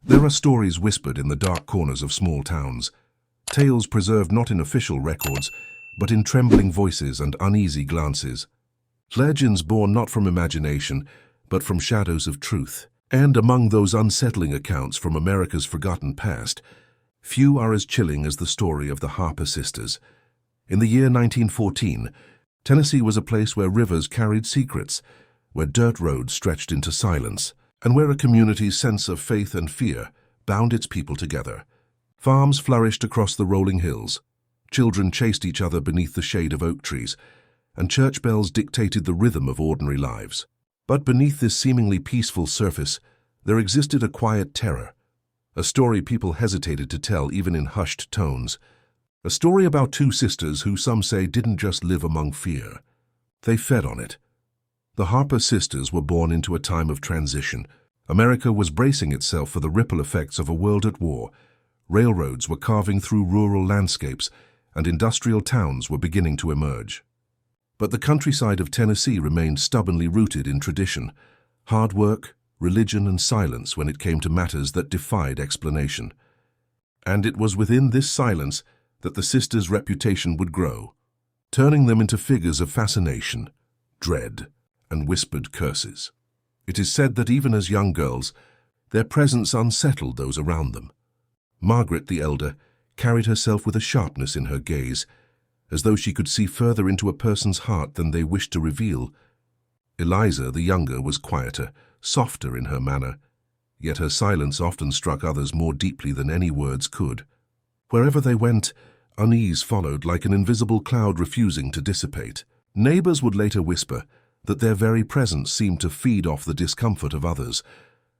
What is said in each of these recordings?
There are stories whispered in the dark corners of small towns, tales preserved not in official records, but in trembling voices and uneasy glances. Legends born not from imagination, but from shadows of truth. And among those unsettling accounts from America's forgotten past, few are as chilling as the story of the Harper sisters. In the year 1914, Tennessee was a place where rivers carried secrets, where dirt roads stretched into silence, and where a community's sense of faith and fear bound its people together. Farms flourished across the rolling hills, children chased each other beneath the shade of oak trees, and church bells dictated the rhythm of ordinary lives. But beneath this seemingly peaceful surface, there existed a quiet terror, a story people hesitated to tell even in hushed tones. A story about two sisters who some say didn't just live among fear. They fed on it. The Harper sisters were born into a time of transition. America was bracing itself for the ripple effects of a world at war. Railroads were carving through rural landscapes, and industrial towns were beginning to emerge. But the countryside of Tennessee remained stubbornly rooted in tradition, hard work, religion, and silence when it came to matters that defied explanation. And it was within this silence that the sisters' reputation would grow, turning them into figures of fascination, dread, and whispered curses. It is said that even as young girls, their presence unsettled those around them. Margaret, the elder, carried herself with a sharpness in her gaze, as though she could see further into a person's heart than they wished to reveal. Eliza, the younger, was quieter, softer in her manner, yet her silence often struck others more deeply than any words could. Wherever they went, unease followed like an invisible cloud refusing to dissipate. Neighbors would later whisper that their very presence seemed to feed off the discomfort of others,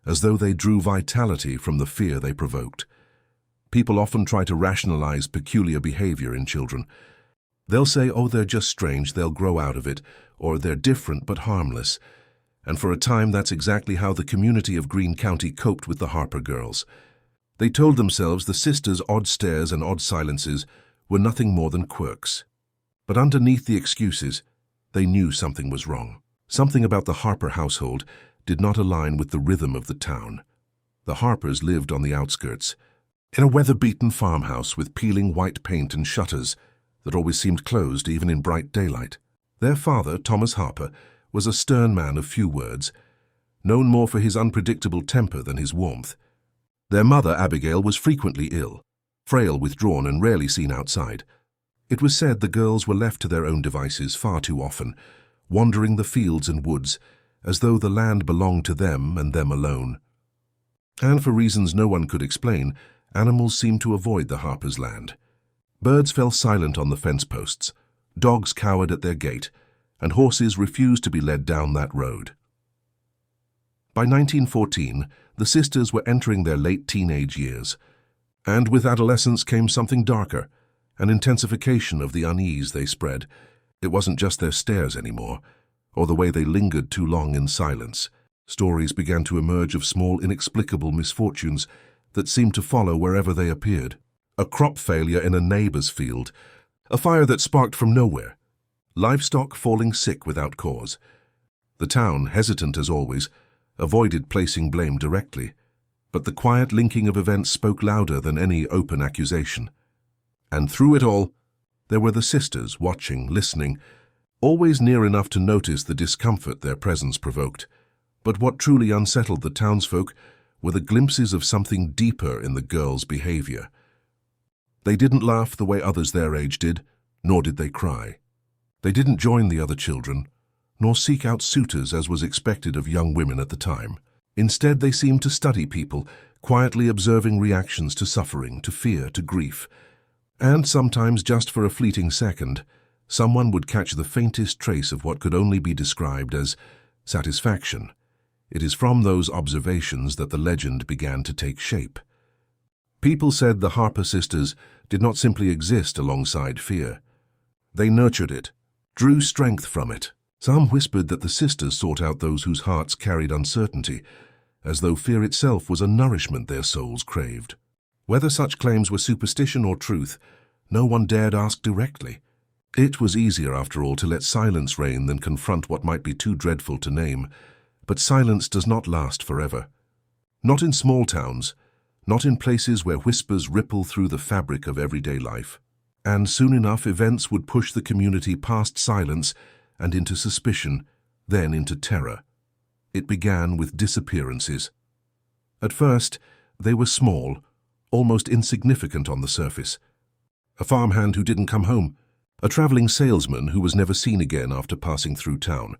as though they drew vitality from the fear they provoked. People often try to rationalize peculiar behavior in children. They'll say, oh, they're just strange, they'll grow out of it, or they're different but harmless. And for a time, that's exactly how the community of Greene County coped with the Harper girls. They told themselves the sisters' odd stares and odd silences were nothing more than quirks. But underneath the excuses, they knew something was wrong. Something about the Harper household did not align with the rhythm of the town. The Harpers lived on the outskirts, in a weather-beaten farmhouse with peeling white paint and shutters that always seemed closed even in bright daylight. Their father, Thomas Harper, was a stern man of few words, known more for his unpredictable temper than his warmth. Their mother, Abigail, was frequently ill, frail, withdrawn, and rarely seen outside. It was said the girls were left to their own devices far too often, wandering the fields and woods, as though the land belonged to them and them alone. And for reasons no one could explain, animals seemed to avoid the Harpers' land. Birds fell silent on the fence posts, dogs cowered at their gate, and horses refused to be led down that road. By 1914, the sisters were entering their late teenage years, and with adolescence came something darker, an intensification of the unease they spread. It wasn't just their stares anymore, or the way they lingered too long in silence. Stories began to emerge of small, inexplicable misfortunes that seemed to follow wherever they appeared. A crop failure in a neighbor's field, a fire that sparked from nowhere, livestock falling sick without cause. The town, hesitant as always, avoided placing blame directly, but the quiet linking of events spoke louder than any open accusation. And through it all, there were the sisters watching, listening, always near enough to notice the discomfort their presence provoked. But what truly unsettled the townsfolk were the glimpses of something deeper in the girls' behavior. They didn't laugh the way others their age did, nor did they cry. They didn't join the other children, nor seek out suitors as was expected of young women at the time. Instead, they seemed to study people, quietly observing reactions to suffering, to fear, to grief. And sometimes, just for a fleeting second, someone would catch the faintest trace of what could only be described as satisfaction. It is from those observations that the legend began to take shape. People said the Harper sisters did not simply exist alongside fear. They nurtured it, drew strength from it. Some whispered that the sisters sought out those whose hearts carried uncertainty, as though fear itself was a nourishment their souls craved. Whether such claims were superstition or truth, no one dared ask directly. It was easier, after all, to let silence reign than confront what might be too dreadful to name. But silence does not last forever. Not in small towns, not in places where whispers ripple through the fabric of everyday life. And soon enough, events would push the community past silence and into suspicion, then into terror. It began with disappearances. At first, they were small, almost insignificant on the surface. A farmhand who didn't come home, a traveling salesman who was never seen again after passing through town.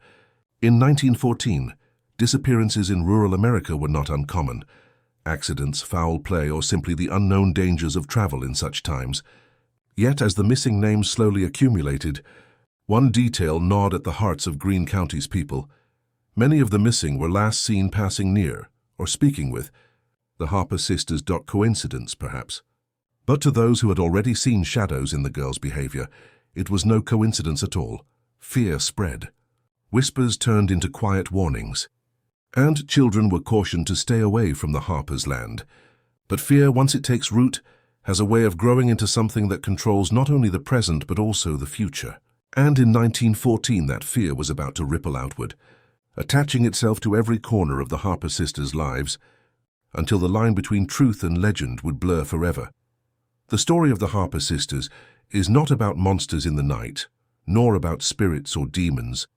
In 1914, disappearances in rural America were not uncommon. Accidents, foul play, or simply the unknown dangers of travel in such times. Yet, as the missing names slowly accumulated, one detail gnawed at the hearts of Greene County's people. Many of the missing were last seen passing near, or speaking with, the Harper sisters. Coincidence, perhaps. But to those who had already seen shadows in the girl's behavior, it was no coincidence at all. Fear spread. Whispers turned into quiet warnings. And children were cautioned to stay away from the Harper's land. But fear, once it takes root, has a way of growing into something that controls not only the present but also the future. And in 1914 that fear was about to ripple outward, attaching itself to every corner of the Harper sisters' lives, until the line between truth and legend would blur forever. The story of the Harper sisters is not about monsters in the night, nor about spirits or demons.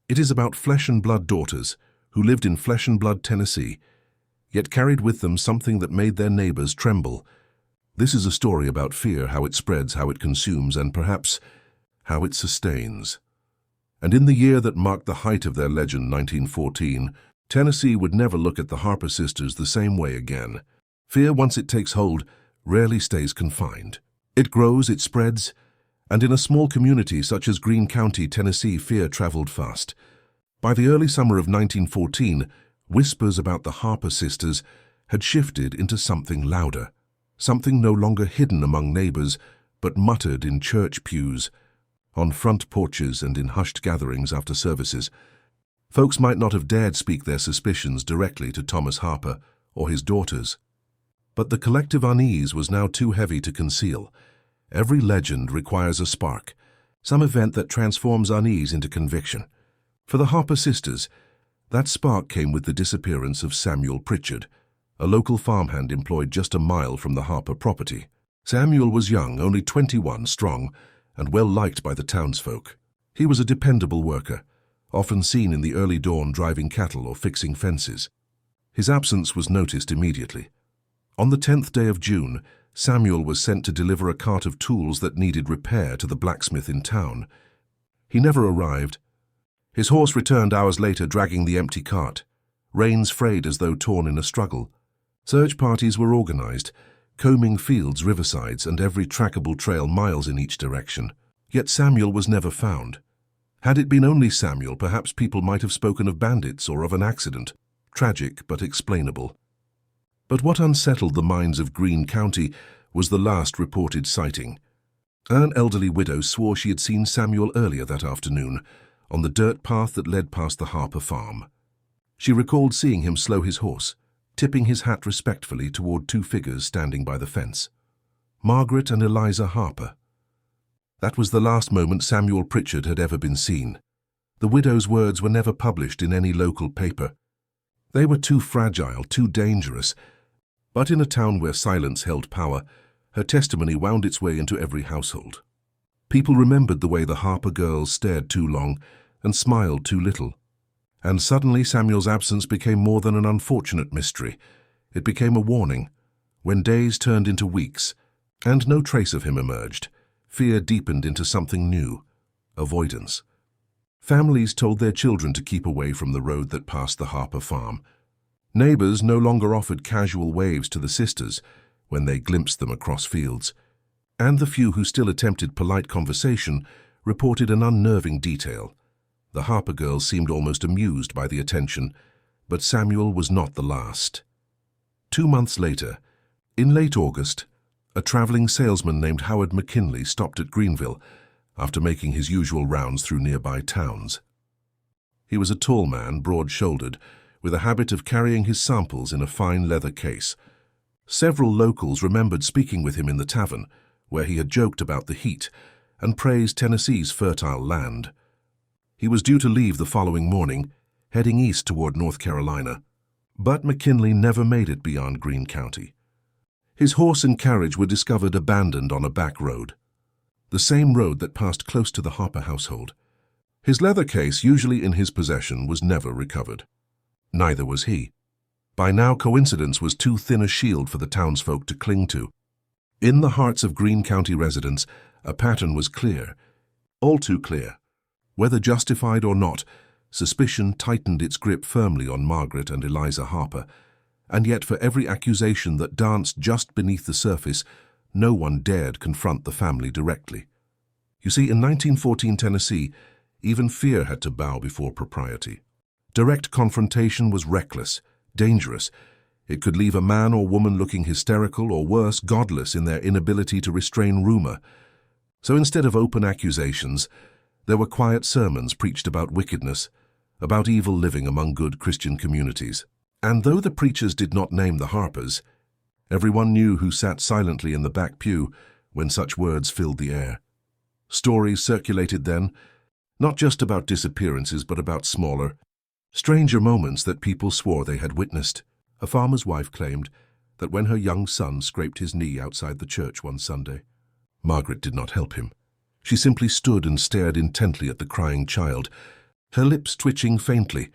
It is about flesh and blood daughters who lived in flesh and blood Tennessee, yet carried with them something that made their neighbors tremble. This is a story about fear, how it spreads, how it consumes, and perhaps how it sustains. And in the year that marked the height of their legend, 1914, Tennessee would never look at the Harper sisters the same way again. Fear, once it takes hold, rarely stays confined. It grows, it spreads, and in a small community such as Greene County, Tennessee, fear traveled fast. By the early summer of 1914, whispers about the Harper sisters had shifted into something louder, something no longer hidden among neighbors, but muttered in church pews, on front porches, and in hushed gatherings after services. Folks might not have dared speak their suspicions directly to Thomas Harper or his daughters. But the collective unease was now too heavy to conceal. Every legend requires a spark, some event that transforms unease into conviction. For the Harper sisters, that spark came with the disappearance of Samuel Pritchard, a local farmhand employed just a mile from the Harper property. Samuel was young, only 21, strong, and well-liked by the townsfolk. He was a dependable worker, often seen in the early dawn driving cattle or fixing fences. His absence was noticed immediately. On the 10th day of June, Samuel was sent to deliver a cart of tools that needed repair to the blacksmith in town. He never arrived. His horse returned hours later dragging the empty cart, reins frayed as though torn in a struggle. Search parties were organized, combing fields, riversides, and every trackable trail miles in each direction. Yet Samuel was never found. Had it been only Samuel, perhaps people might have spoken of bandits or of an accident, tragic but explainable. But what unsettled the minds of Greene County was the last reported sighting. An elderly widow swore she had seen Samuel earlier that afternoon, on the dirt path that led past the Harper farm. She recalled seeing him slow his horse, tipping his hat respectfully toward two figures standing by the fence. Margaret and Eliza Harper. That was the last moment Samuel Pritchard had ever been seen. The widow's words were never published in any local paper. They were too fragile, too dangerous. But in a town where silence held power, her testimony wound its way into every household. People remembered the way the Harper girls stared too long and smiled too little. And suddenly Samuel's absence became more than an unfortunate mystery. It became a warning. When days turned into weeks, and no trace of him emerged, fear deepened into something new: avoidance. Families told their children to keep away from the road that passed the Harper farm. Neighbors no longer offered casual waves to the sisters when they glimpsed them across fields, and the few who still attempted polite conversation reported an unnerving detail. The Harper girls seemed almost amused by the attention, but Samuel was not the last. 2 months later, in late August, a traveling salesman named Howard McKinley stopped at Greenville after making his usual rounds through nearby towns. He was a tall man, broad-shouldered, with a habit of carrying his samples in a fine leather case. Several locals remembered speaking with him in the tavern, where he had joked about the heat and praised Tennessee's fertile land. He was due to leave the following morning, heading east toward North Carolina. But McKinley never made it beyond Greene County. His horse and carriage were discovered abandoned on a back road, the same road that passed close to the Harper household. His leather case, usually in his possession, was never recovered. Neither was he. By now, coincidence was too thin a shield for the townsfolk to cling to. In the hearts of Greene County residents, a pattern was clear, all too clear. Whether justified or not, suspicion tightened its grip firmly on Margaret and Eliza Harper, and yet for every accusation that danced just beneath the surface, no one dared confront the family directly. You see, in 1914 Tennessee, even fear had to bow before propriety. Direct confrontation was reckless, dangerous. It could leave a man or woman looking hysterical or worse, godless in their inability to restrain rumor. So instead of open accusations, there were quiet sermons preached about wickedness, about evil living among good Christian communities. And though the preachers did not name the Harpers, everyone knew who sat silently in the back pew when such words filled the air. Stories circulated then, not just about disappearances but about smaller, stranger moments that people swore they had witnessed. A farmer's wife claimed that when her young son scraped his knee outside the church one Sunday, Margaret did not help him. She simply stood and stared intently at the crying child, her lips twitching faintly,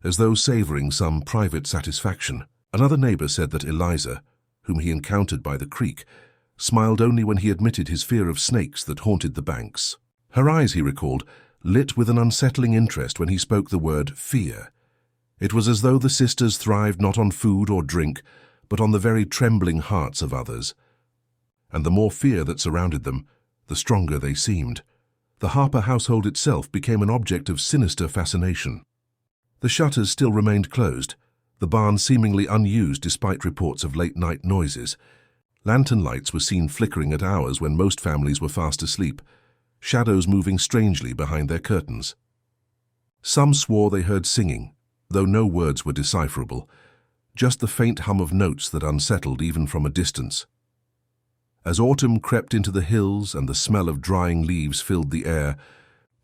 as though savoring some private satisfaction. Another neighbor said that Eliza, whom he encountered by the creek, smiled only when he admitted his fear of snakes that haunted the banks. Her eyes, he recalled, lit with an unsettling interest when he spoke the word fear. It was as though the sisters thrived not on food or drink, but on the very trembling hearts of others. And the more fear that surrounded them, the stronger they seemed. The Harper household itself became an object of sinister fascination. The shutters still remained closed, the barn seemingly unused despite reports of late-night noises. Lantern lights were seen flickering at hours when most families were fast asleep, shadows moving strangely behind their curtains. Some swore they heard singing, though no words were decipherable, just the faint hum of notes that unsettled even from a distance. As autumn crept into the hills and the smell of drying leaves filled the air,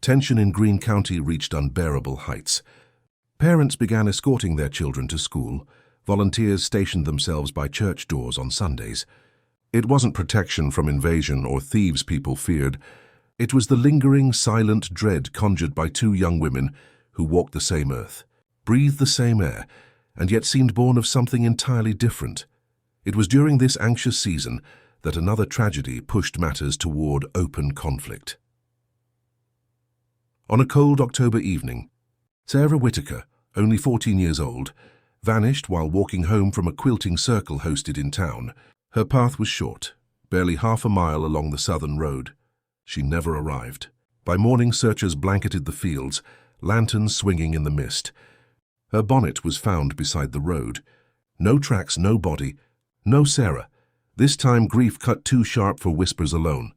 tension in Greene County reached unbearable heights. Parents began escorting their children to school. Volunteers stationed themselves by church doors on Sundays. It wasn't protection from invasion or thieves people feared. It was the lingering, silent dread conjured by two young women who walked the same earth, breathed the same air, and yet seemed born of something entirely different. It was during this anxious season that another tragedy pushed matters toward open conflict. On a cold October evening, Sarah Whitaker, only 14 years old, vanished while walking home from a quilting circle hosted in town. Her path was short, barely half a mile along the southern road. She never arrived. By morning, searchers blanketed the fields, lanterns swinging in the mist. Her bonnet was found beside the road. No tracks, no body, no Sarah. This time grief cut too sharp for whispers alone.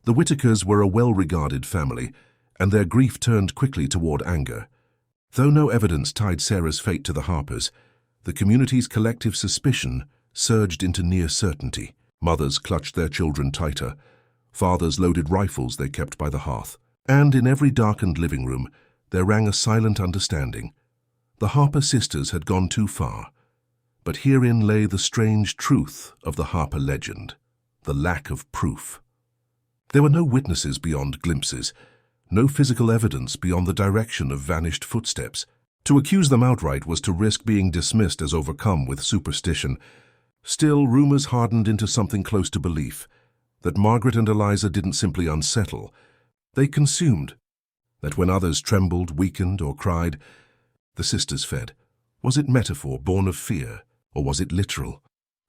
The Whitakers were a well-regarded family, and their grief turned quickly toward anger. Though no evidence tied Sarah's fate to the Harpers, the community's collective suspicion surged into near certainty. Mothers clutched their children tighter. Fathers loaded rifles they kept by the hearth. And in every darkened living room, there rang a silent understanding. The Harper sisters had gone too far. But herein lay the strange truth of the Harper legend, the lack of proof. There were no witnesses beyond glimpses, no physical evidence beyond the direction of vanished footsteps. To accuse them outright was to risk being dismissed as overcome with superstition. Still, rumors hardened into something close to belief, that Margaret and Eliza didn't simply unsettle, they consumed. That when others trembled, weakened, or cried, the sisters fed. Was it metaphor born of fear, or was it literal?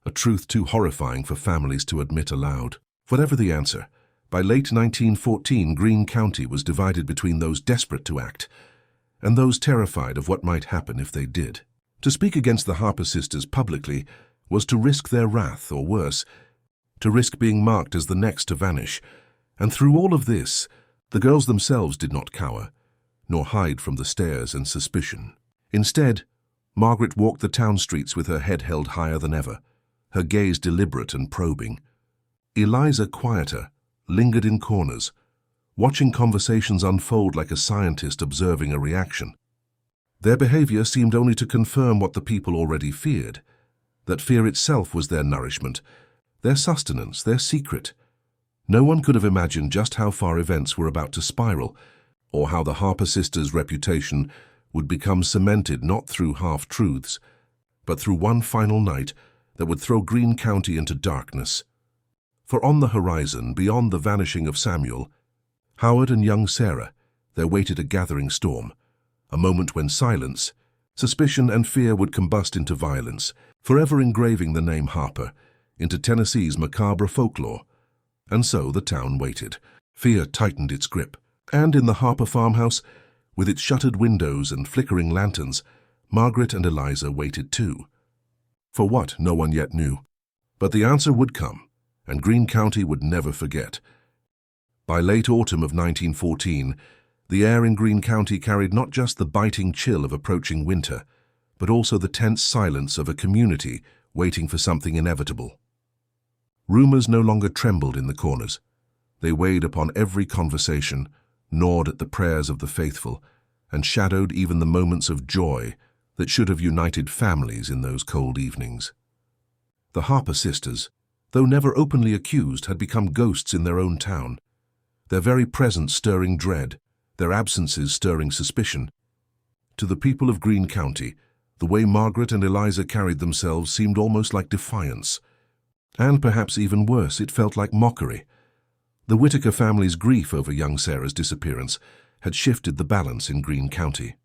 A truth too horrifying for families to admit aloud. Whatever the answer, by late 1914, Greene County was divided between those desperate to act and those terrified of what might happen if they did. To speak against the Harper sisters publicly was to risk their wrath, or worse, to risk being marked as the next to vanish. And through all of this, the girls themselves did not cower, nor hide from the stares and suspicion. Instead, Margaret walked the town streets with her head held higher than ever, her gaze deliberate and probing. Eliza, quieter, lingered in corners, watching conversations unfold like a scientist observing a reaction. Their behavior seemed only to confirm what the people already feared, that fear itself was their nourishment, their sustenance, their secret. No one could have imagined just how far events were about to spiral, or how the Harper sisters' reputation would become cemented not through half-truths, but through one final night that would throw Greene County into darkness. For on the horizon, beyond the vanishing of Samuel, Howard and young Sarah, there waited a gathering storm, a moment when silence, suspicion and fear would combust into violence, forever engraving the name Harper into Tennessee's macabre folklore. And so the town waited. Fear tightened its grip. And in the Harper farmhouse, with its shuttered windows and flickering lanterns, Margaret and Eliza waited too. For what, no one yet knew. But the answer would come, and Greene County would never forget. By late autumn of 1914, the air in Greene County carried not just the biting chill of approaching winter, but also the tense silence of a community waiting for something inevitable. Rumors no longer trembled in the corners. They weighed upon every conversation, gnawed at the prayers of the faithful, and shadowed even the moments of joy that should have united families in those cold evenings. The Harper sisters, though never openly accused, had become ghosts in their own town, their very presence stirring dread, their absences stirring suspicion. To the people of Greene County, the way Margaret and Eliza carried themselves seemed almost like defiance. And perhaps even worse, it felt like mockery. The Whitaker family's grief over young Sarah's disappearance had shifted the balance in Greene County.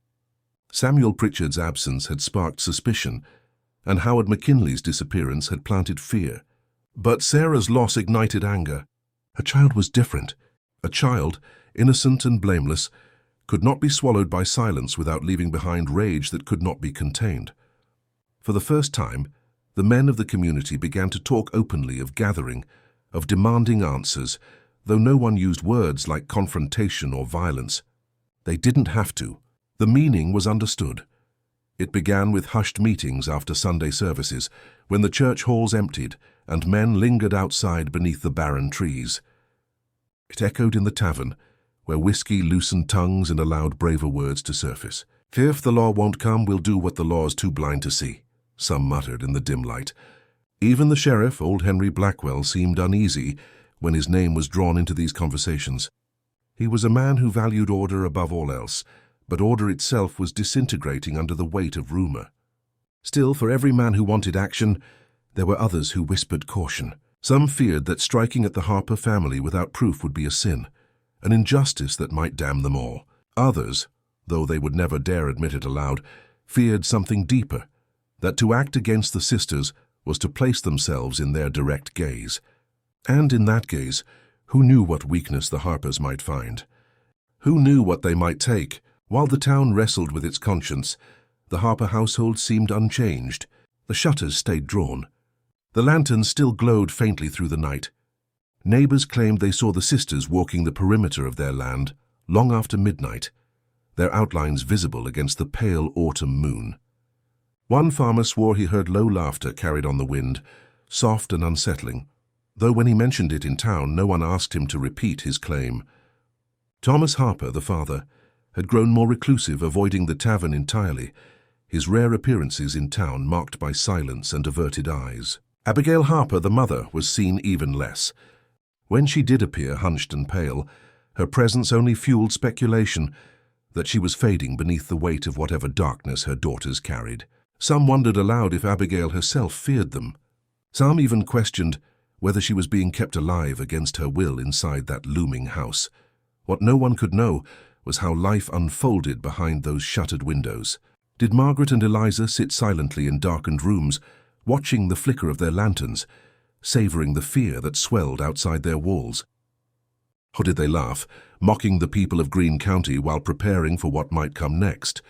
Samuel Pritchard's absence had sparked suspicion, and Howard McKinley's disappearance had planted fear. But Sarah's loss ignited anger. Her child was different. A child, innocent and blameless, could not be swallowed by silence without leaving behind rage that could not be contained. For the first time, the men of the community began to talk openly of gathering, of demanding answers, though no one used words like confrontation or violence. They didn't have to. The meaning was understood. It began with hushed meetings after Sunday services, when the church halls emptied and men lingered outside beneath the barren trees. It echoed in the tavern, where whiskey loosened tongues and allowed braver words to surface. "If the law won't come, we'll do what the law's too blind to see," some muttered in the dim light. Even the sheriff, old Henry Blackwell, seemed uneasy when his name was drawn into these conversations. He was a man who valued order above all else, but order itself was disintegrating under the weight of rumor. Still, for every man who wanted action, there were others who whispered caution. Some feared that striking at the Harper family without proof would be a sin, an injustice that might damn them all. Others, though they would never dare admit it aloud, feared something deeper, that to act against the sisters was to place themselves in their direct gaze. And in that gaze, who knew what weakness the Harpers might find? Who knew what they might take? While the town wrestled with its conscience, the Harper household seemed unchanged. The shutters stayed drawn. The lanterns still glowed faintly through the night. Neighbors claimed they saw the sisters walking the perimeter of their land long after midnight, their outlines visible against the pale autumn moon. One farmer swore he heard low laughter carried on the wind, soft and unsettling, though when he mentioned it in town, no one asked him to repeat his claim. Thomas Harper, the father, had grown more reclusive, avoiding the tavern entirely, his rare appearances in town marked by silence and averted eyes. Abigail Harper, the mother, was seen even less. When she did appear hunched and pale, her presence only fueled speculation that she was fading beneath the weight of whatever darkness her daughters carried. Some wondered aloud if Abigail herself feared them. Some even questioned whether she was being kept alive against her will inside that looming house. What no one could know was how life unfolded behind those shuttered windows. Did Margaret and Eliza sit silently in darkened rooms, watching the flicker of their lanterns, savoring the fear that swelled outside their walls? Or did they laugh, mocking the people of Greene County while preparing for what might come next?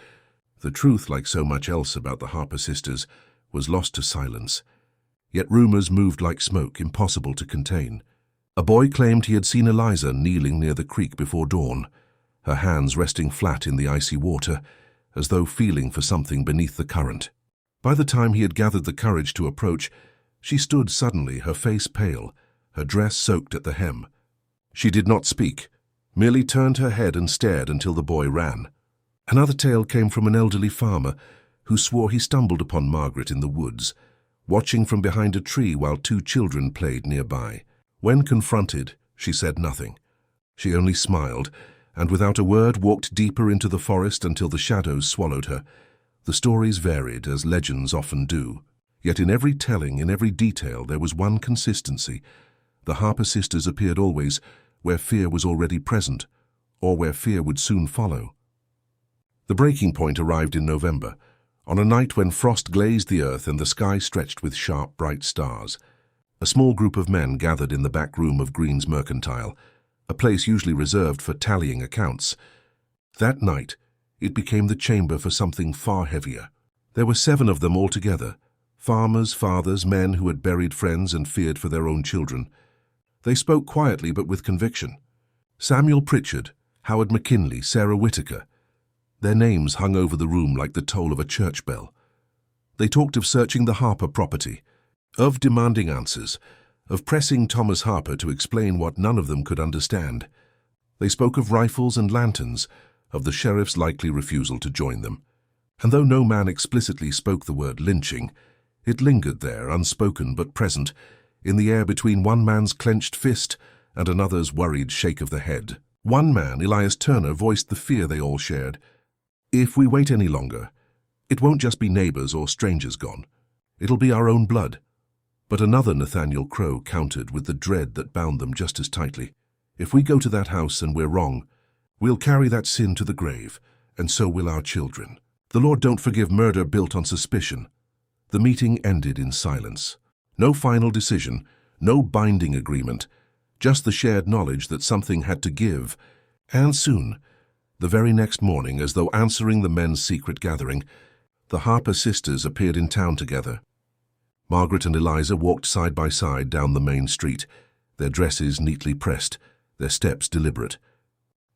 The truth, like so much else about the Harper sisters, was lost to silence. Yet rumors moved like smoke, impossible to contain. A boy claimed he had seen Eliza kneeling near the creek before dawn, her hands resting flat in the icy water, as though feeling for something beneath the current. By the time he had gathered the courage to approach, she stood suddenly, her face pale, her dress soaked at the hem. She did not speak, merely turned her head and stared until the boy ran. Another tale came from an elderly farmer who swore he stumbled upon Margaret in the woods, watching from behind a tree while two children played nearby. When confronted, she said nothing. She only smiled, and without a word walked deeper into the forest until the shadows swallowed her. The stories varied, as legends often do. Yet in every telling, in every detail, there was one consistency. The Harper sisters appeared always where fear was already present, or where fear would soon follow. The breaking point arrived in November, on a night when frost glazed the earth and the sky stretched with sharp, bright stars. A small group of men gathered in the back room of Green's Mercantile, a place usually reserved for tallying accounts. That night, it became the chamber for something far heavier. There were 7 of them altogether, farmers, fathers, men who had buried friends and feared for their own children. They spoke quietly but with conviction. Samuel Pritchard, Howard McKinley, Sarah Whitaker. Their names hung over the room like the toll of a church bell. They talked of searching the Harper property, of demanding answers, of pressing Thomas Harper to explain what none of them could understand. They spoke of rifles and lanterns, of the sheriff's likely refusal to join them. And though no man explicitly spoke the word lynching, it lingered there, unspoken but present, in the air between one man's clenched fist and another's worried shake of the head. One man, Elias Turner, voiced the fear they all shared. If we wait any longer, it won't just be neighbors or strangers gone. It'll be our own blood. But another, Nathaniel Crow, countered with the dread that bound them just as tightly. If we go to that house and we're wrong, we'll carry that sin to the grave, and so will our children. The Lord don't forgive murder built on suspicion. The meeting ended in silence. No final decision, no binding agreement, just the shared knowledge that something had to give. And soon, the very next morning, as though answering the men's secret gathering, the Harper sisters appeared in town together. Margaret and Eliza walked side by side down the main street, their dresses neatly pressed, their steps deliberate.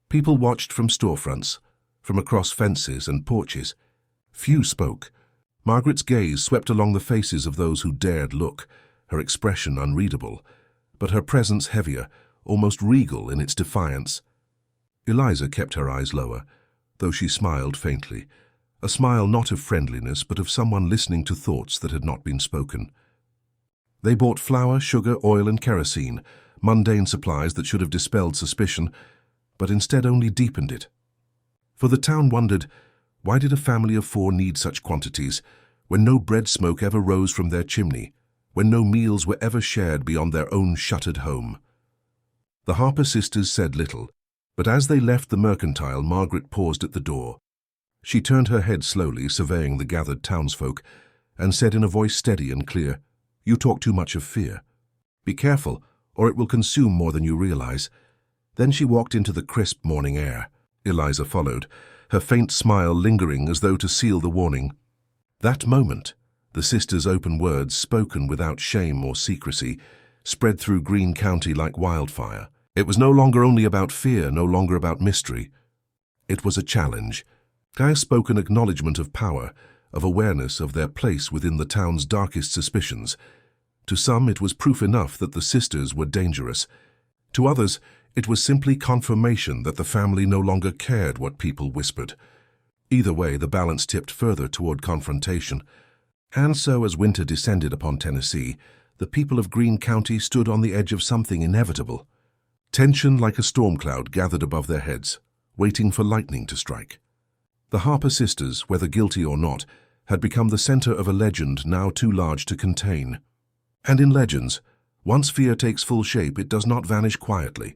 People watched from storefronts, from across fences and porches. Few spoke. Margaret's gaze swept along the faces of those who dared look, her expression unreadable, but her presence heavier, almost regal in its defiance. Eliza kept her eyes lower, though she smiled faintly, a smile not of friendliness but of someone listening to thoughts that had not been spoken. They bought flour, sugar, oil, and kerosene, mundane supplies that should have dispelled suspicion, but instead only deepened it. For the town wondered, why did a family of 4 need such quantities, when no bread smoke ever rose from their chimney, when no meals were ever shared beyond their own shuttered home? The Harper sisters said little, but as they left the mercantile, Margaret paused at the door. She turned her head slowly, surveying the gathered townsfolk, and said in a voice steady and clear, "You talk too much of fear. Be careful, or it will consume more than you realize." Then she walked into the crisp morning air. Eliza followed, her faint smile lingering as though to seal the warning. That moment, the sisters' open words, spoken without shame or secrecy, spread through Greene County like wildfire. It was no longer only about fear, no longer about mystery. It was a challenge, a spoken acknowledgement of power, of awareness of their place within the town's darkest suspicions. To some, it was proof enough that the sisters were dangerous. To others, it was simply confirmation that the family no longer cared what people whispered. Either way, the balance tipped further toward confrontation. And so, as winter descended upon Tennessee, the people of Greene County stood on the edge of something inevitable. Tension like a storm cloud gathered above their heads, waiting for lightning to strike. The Harper sisters, whether guilty or not, had become the center of a legend now too large to contain. And in legends, once fear takes full shape, it does not vanish quietly.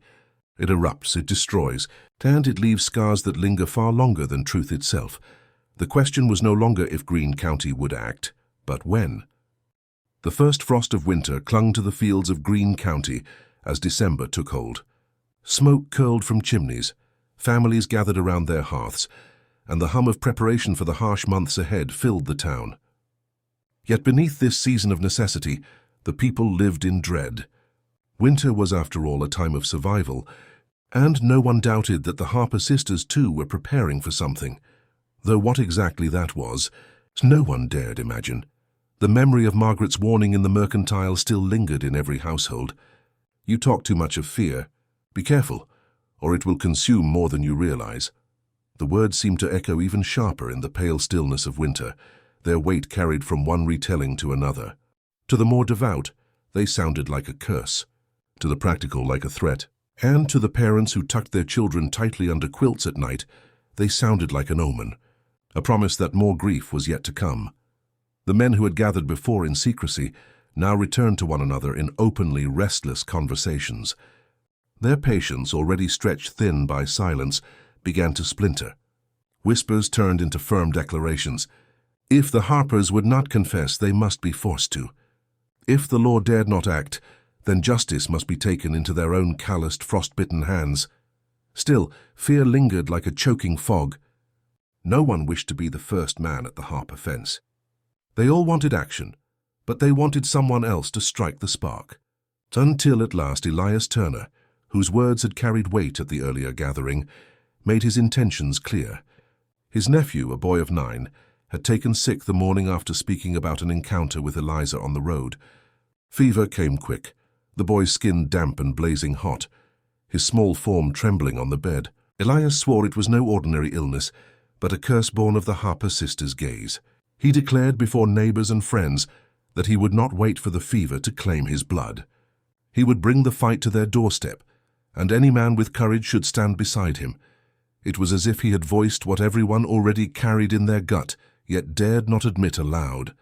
It erupts, it destroys, and it leaves scars that linger far longer than truth itself. The question was no longer if Greene County would act, but when. The first frost of winter clung to the fields of Greene County as December took hold. Smoke curled from chimneys, families gathered around their hearths, and the hum of preparation for the harsh months ahead filled the town. Yet beneath this season of necessity, the people lived in dread. Winter was, after all, a time of survival, and no one doubted that the Harper sisters, too, were preparing for something. Though what exactly that was, no one dared imagine. The memory of Margaret's warning in the mercantile still lingered in every household. You talk too much of fear. Be careful, or it will consume more than you realize. The words seemed to echo even sharper in the pale stillness of winter, their weight carried from one retelling to another. To the more devout, they sounded like a curse. To the practical, like a threat. And to the parents who tucked their children tightly under quilts at night, they sounded like an omen, a promise that more grief was yet to come. The men who had gathered before in secrecy now returned to one another in openly restless conversations. Their patience, already stretched thin by silence, began to splinter. Whispers turned into firm declarations. If the Harpers would not confess, they must be forced to. If the law dared not act, then justice must be taken into their own calloused, frost-bitten hands. Still, fear lingered like a choking fog. No one wished to be the first man at the Harper fence. They all wanted action, but they wanted someone else to strike the spark. Until at last Elias Turner, whose words had carried weight at the earlier gathering, made his intentions clear. His nephew, a boy of 9, had taken sick the morning after speaking about an encounter with Eliza on the road. Fever came quick, the boy's skin damp and blazing hot, his small form trembling on the bed. Elias swore it was no ordinary illness, but a curse born of the Harper sisters' gaze. He declared before neighbors and friends that he would not wait for the fever to claim his blood. He would bring the fight to their doorstep, and any man with courage should stand beside him. It was as if he had voiced what everyone already carried in their gut, yet dared not admit aloud.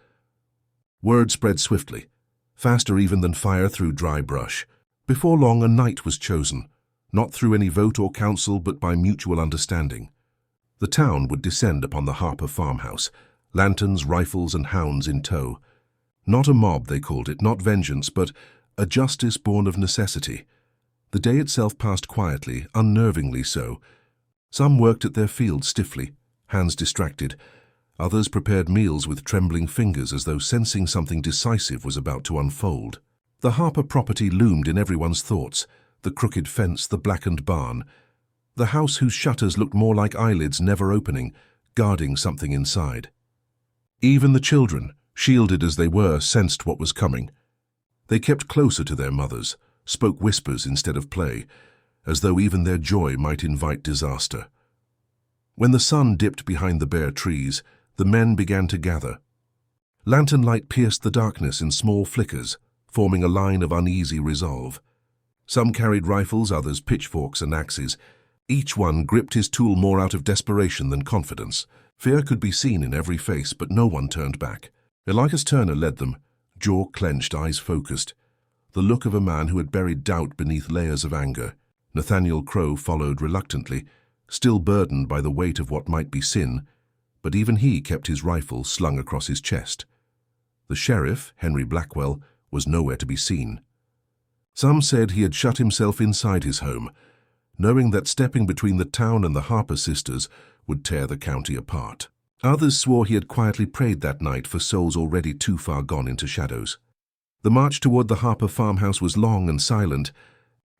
Word spread swiftly, faster even than fire through dry brush. Before long a night was chosen, not through any vote or council but by mutual understanding. The town would descend upon the Harper farmhouse, lanterns, rifles, and hounds in tow. Not a mob, they called it, not vengeance, but a justice born of necessity. The day itself passed quietly, unnervingly so. Some worked at their fields stiffly, hands distracted. Others prepared meals with trembling fingers as though sensing something decisive was about to unfold. The Harper property loomed in everyone's thoughts, the crooked fence, the blackened barn. The house whose shutters looked more like eyelids never opening, guarding something inside. Even the children, shielded as they were, sensed what was coming. They kept closer to their mothers, spoke whispers instead of play, as though even their joy might invite disaster. When the sun dipped behind the bare trees, the men began to gather. Lantern light pierced the darkness in small flickers, forming a line of uneasy resolve. Some carried rifles, others pitchforks and axes. Each one gripped his tool more out of desperation than confidence. Fear could be seen in every face, but no one turned back. Elias Turner led them, jaw clenched, eyes focused, the look of a man who had buried doubt beneath layers of anger. Nathaniel Crowe followed reluctantly, still burdened by the weight of what might be sin, but even he kept his rifle slung across his chest. The sheriff, Henry Blackwell, was nowhere to be seen. Some said he had shut himself inside his home, knowing that stepping between the town and the Harper sisters would tear the county apart. Others swore he had quietly prayed that night for souls already too far gone into shadows. The march toward the Harper farmhouse was long and silent,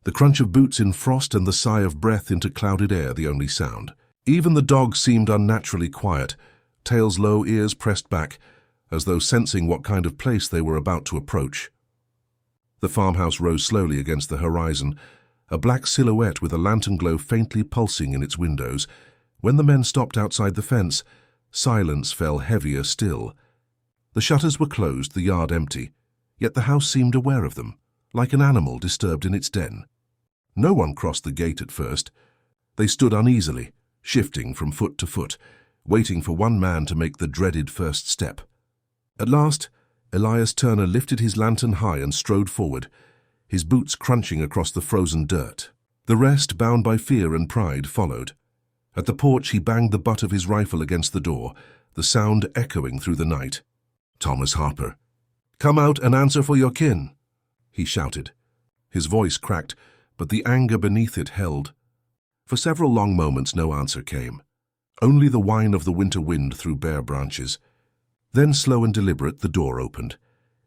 the crunch of boots in frost and the sigh of breath into clouded air the only sound. Even the dogs seemed unnaturally quiet, tails low, ears pressed back, as though sensing what kind of place they were about to approach. The farmhouse rose slowly against the horizon, a black silhouette with a lantern glow faintly pulsing in its windows. When the men stopped outside the fence, silence fell heavier still. The shutters were closed, the yard empty, yet the house seemed aware of them, like an animal disturbed in its den. No one crossed the gate at first. They stood uneasily, shifting from foot to foot, waiting for one man to make the dreaded first step. At last, Elias Turner lifted his lantern high and strode forward, his boots crunching across the frozen dirt. The rest, bound by fear and pride, followed. At the porch he banged the butt of his rifle against the door, the sound echoing through the night. "Thomas Harper, come out and answer for your kin," he shouted. His voice cracked, but the anger beneath it held. For several long moments no answer came, only the whine of the winter wind through bare branches. Then, slow and deliberate, the door opened.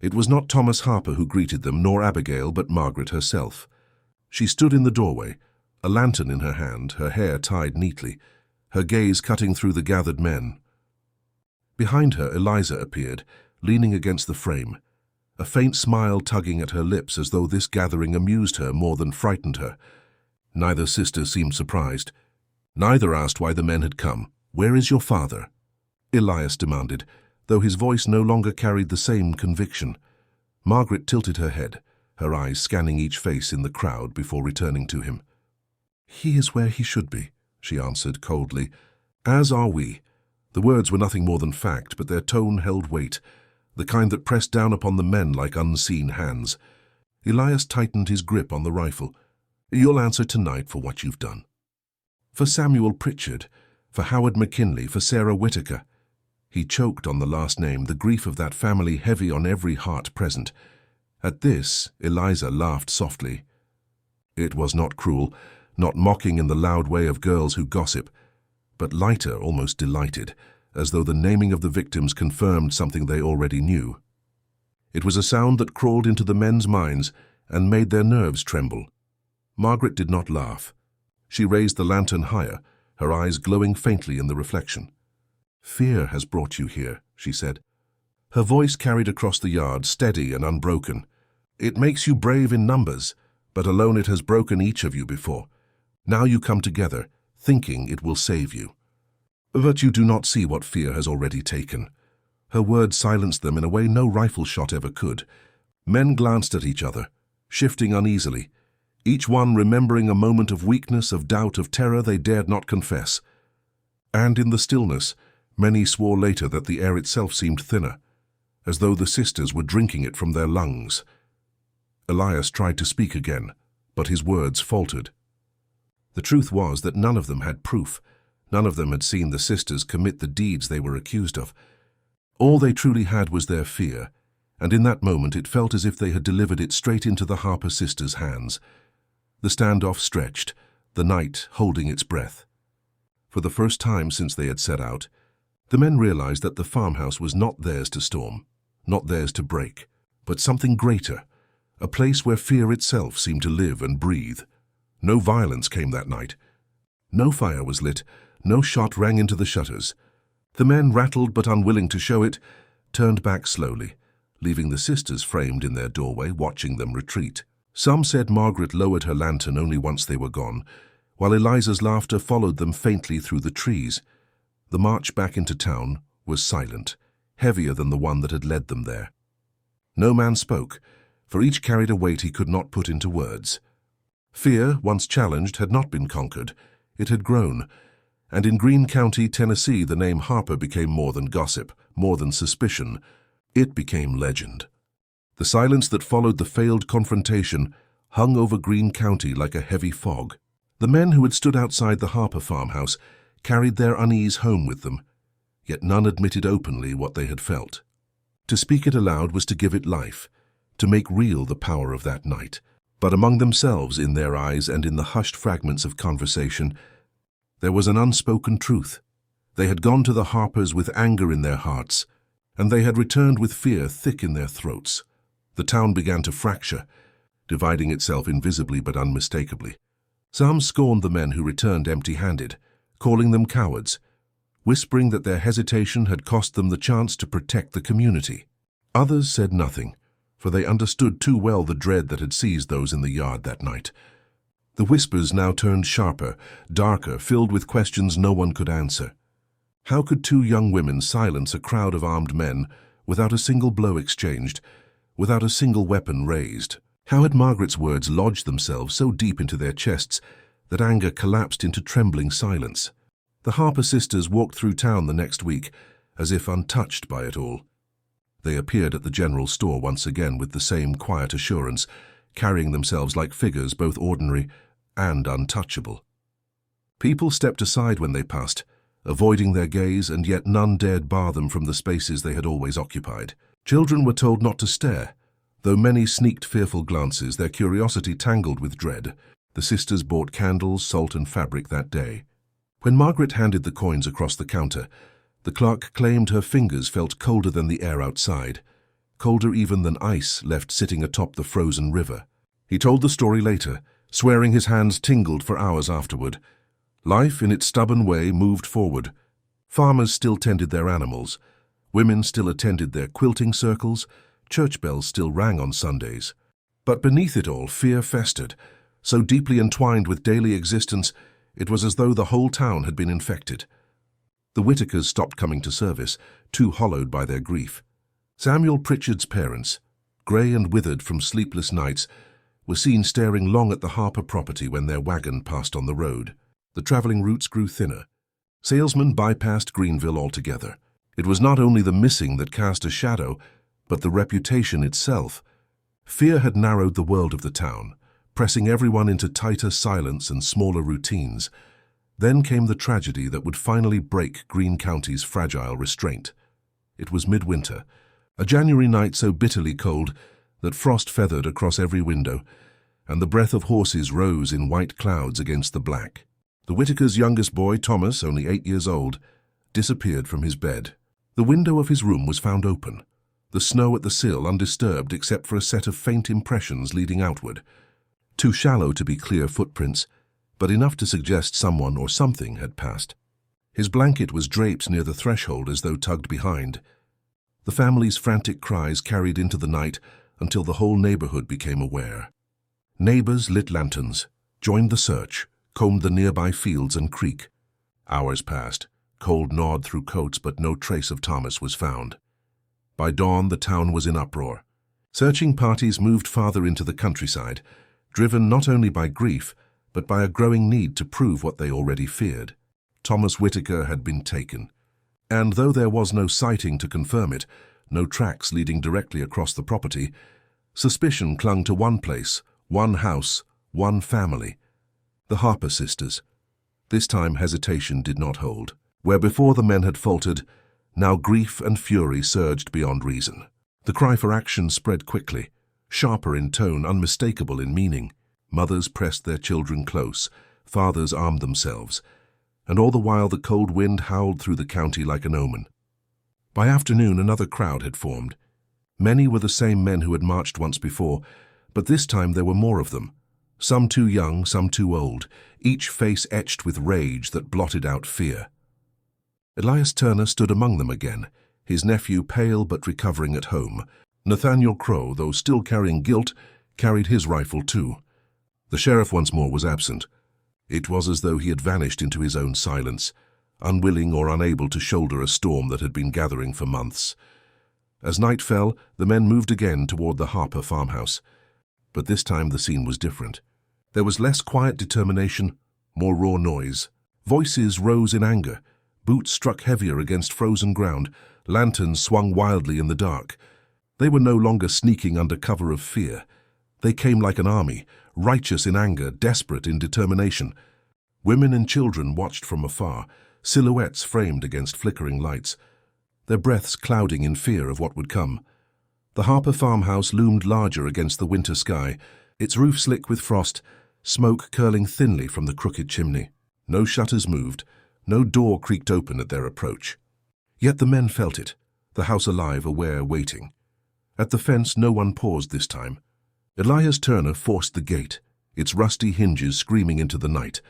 It was not Thomas Harper who greeted them, nor Abigail, but Margaret herself. She stood in the doorway, a lantern in her hand, her hair tied neatly, her gaze cutting through the gathered men. Behind her, Eliza appeared, leaning against the frame, a faint smile tugging at her lips as though this gathering amused her more than frightened her. Neither sister seemed surprised. Neither asked why the men had come. "Where is your father?" Elias demanded, though his voice no longer carried the same conviction. Margaret tilted her head, her eyes scanning each face in the crowd before returning to him. "He is where he should be," she answered coldly. "As are we." The words were nothing more than fact, but their tone held weight, the kind that pressed down upon the men like unseen hands. Elias tightened his grip on the rifle. "You'll answer tonight for what you've done. For Samuel Pritchard, for Howard McKinley, for Sarah Whitaker." He choked on the last name, the grief of that family heavy on every heart present. At this, Eliza laughed softly. It was not cruel, not mocking in the loud way of girls who gossip, but lighter, almost delighted, as though the naming of the victims confirmed something they already knew. It was a sound that crawled into the men's minds and made their nerves tremble. Margaret did not laugh. She raised the lantern higher, her eyes glowing faintly in the reflection. "Fear has brought you here," she said. Her voice carried across the yard, steady and unbroken. "It makes you brave in numbers, but alone it has broken each of you before. Now you come together, thinking it will save you. But you do not see what fear has already taken." Her words silenced them in a way no rifle shot ever could. Men glanced at each other, shifting uneasily, each one remembering a moment of weakness, of doubt, of terror they dared not confess. And in the stillness, many swore later that the air itself seemed thinner, as though the sisters were drinking it from their lungs. Elias tried to speak again, but his words faltered. The truth was that none of them had proof. None of them had seen the sisters commit the deeds they were accused of. All they truly had was their fear, and in that moment it felt as if they had delivered it straight into the Harper sisters' hands. The standoff stretched, the night holding its breath. For the first time since they had set out, the men realized that the farmhouse was not theirs to storm, not theirs to break, but something greater, a place where fear itself seemed to live and breathe. No violence came that night. No fire was lit, no shot rang into the shutters. The men, rattled but unwilling to show it, turned back slowly, leaving the sisters framed in their doorway, watching them retreat. Some said Margaret lowered her lantern only once they were gone, while Eliza's laughter followed them faintly through the trees. The march back into town was silent, heavier than the one that had led them there. No man spoke, for each carried a weight he could not put into words. Fear, once challenged, had not been conquered. It had grown, and in Greene County, Tennessee, the name Harper became more than gossip, more than suspicion. It became legend. The silence that followed the failed confrontation hung over Greene County like a heavy fog. The men who had stood outside the Harper farmhouse carried their unease home with them, yet none admitted openly what they had felt. To speak it aloud was to give it life, to make real the power of that night. But among themselves, in their eyes and in the hushed fragments of conversation, there was an unspoken truth. They had gone to the Harpers with anger in their hearts, and they had returned with fear thick in their throats. The town began to fracture, dividing itself invisibly but unmistakably. Some scorned the men who returned empty-handed, calling them cowards, whispering that their hesitation had cost them the chance to protect the community. Others said nothing, for they understood too well the dread that had seized those in the yard that night. The whispers now turned sharper, darker, filled with questions no one could answer. How could two young women silence a crowd of armed men without a single blow exchanged, without a single weapon raised? How had Margaret's words lodged themselves so deep into their chests that anger collapsed into trembling silence? The Harper sisters walked through town the next week, as if untouched by it all. They appeared at the general store once again with the same quiet assurance, carrying themselves like figures both ordinary and untouchable. People stepped aside when they passed, avoiding their gaze, and yet none dared bar them from the spaces they had always occupied. Children were told not to stare, though many sneaked fearful glances, their curiosity tangled with dread. The sisters bought candles, salt, and fabric that day. When Margaret handed the coins across the counter, the clerk claimed her fingers felt colder than the air outside, colder even than ice left sitting atop the frozen river. He told the story later, swearing his hands tingled for hours afterward. Life, in its stubborn way, moved forward. Farmers still tended their animals. Women still attended their quilting circles. Church bells still rang on Sundays. But beneath it all, fear festered, so deeply entwined with daily existence, it was as though the whole town had been infected. The Whitakers stopped coming to service, too hollowed by their grief. Samuel Pritchard's parents, grey and withered from sleepless nights, were seen staring long at the Harper property when their wagon passed on the road. The travelling routes grew thinner. Salesmen bypassed Greenville altogether. It was not only the missing that cast a shadow, but the reputation itself. Fear had narrowed the world of the town, pressing everyone into tighter silence and smaller routines. Then came the tragedy that would finally break Greene County's fragile restraint. It was midwinter, a January night so bitterly cold that frost feathered across every window, and the breath of horses rose in white clouds against the black. The Whitakers' youngest boy, Thomas, only 8 years old, disappeared from his bed. The window of his room was found open, the snow at the sill undisturbed except for a set of faint impressions leading outward. Too shallow to be clear footprints, but enough to suggest someone or something had passed. His blanket was draped near the threshold as though tugged behind. The family's frantic cries carried into the night until the whole neighborhood became aware. Neighbors lit lanterns, joined the search, combed the nearby fields and creek. Hours passed. Cold gnawed through coats, but no trace of Thomas was found. By dawn, the town was in uproar. Searching parties moved farther into the countryside, driven not only by grief, but by a growing need to prove what they already feared. Thomas Whitaker had been taken. And though there was no sighting to confirm it, no tracks leading directly across the property, suspicion clung to one place, one house, one family. The Harper sisters. This time hesitation did not hold. Where before the men had faltered, now grief and fury surged beyond reason. The cry for action spread quickly, sharper in tone, unmistakable in meaning. Mothers pressed their children close, fathers armed themselves, and all the while the cold wind howled through the county like an omen. By afternoon another crowd had formed. Many were the same men who had marched once before, but this time there were more of them. Some too young, some too old, each face etched with rage that blotted out fear. Elias Turner stood among them again, his nephew pale but recovering at home. Nathaniel Crow, though still carrying guilt, carried his rifle too. The sheriff once more was absent. It was as though he had vanished into his own silence, unwilling or unable to shoulder a storm that had been gathering for months. As night fell, the men moved again toward the Harper farmhouse. But this time the scene was different. There was less quiet determination, more raw noise. Voices rose in anger. Boots struck heavier against frozen ground. Lanterns swung wildly in the dark. They were no longer sneaking under cover of fear. They came like an army, righteous in anger, desperate in determination. Women and children watched from afar, silhouettes framed against flickering lights, their breaths clouding in fear of what would come. The Harper farmhouse loomed larger against the winter sky, its roof slick with frost, smoke curling thinly from the crooked chimney. No shutters moved. No door creaked open at their approach. Yet the men felt it, the house alive, aware, waiting. At the fence no one paused this time. Elias Turner forced the gate, its rusty hinges screaming into the night,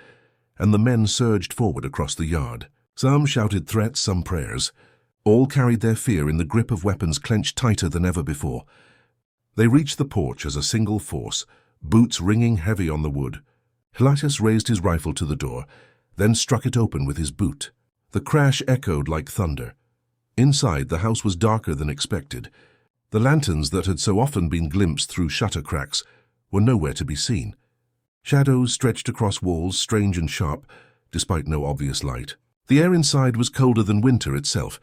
and the men surged forward across the yard. Some shouted threats, some prayers. All carried their fear in the grip of weapons clenched tighter than ever before. They reached the porch as a single force, boots ringing heavy on the wood. Elias raised his rifle to the door, then struck it open with his boot. The crash echoed like thunder. Inside, the house was darker than expected. The lanterns that had so often been glimpsed through shutter cracks were nowhere to be seen. Shadows stretched across walls, strange and sharp, despite no obvious light. The air inside was colder than winter itself,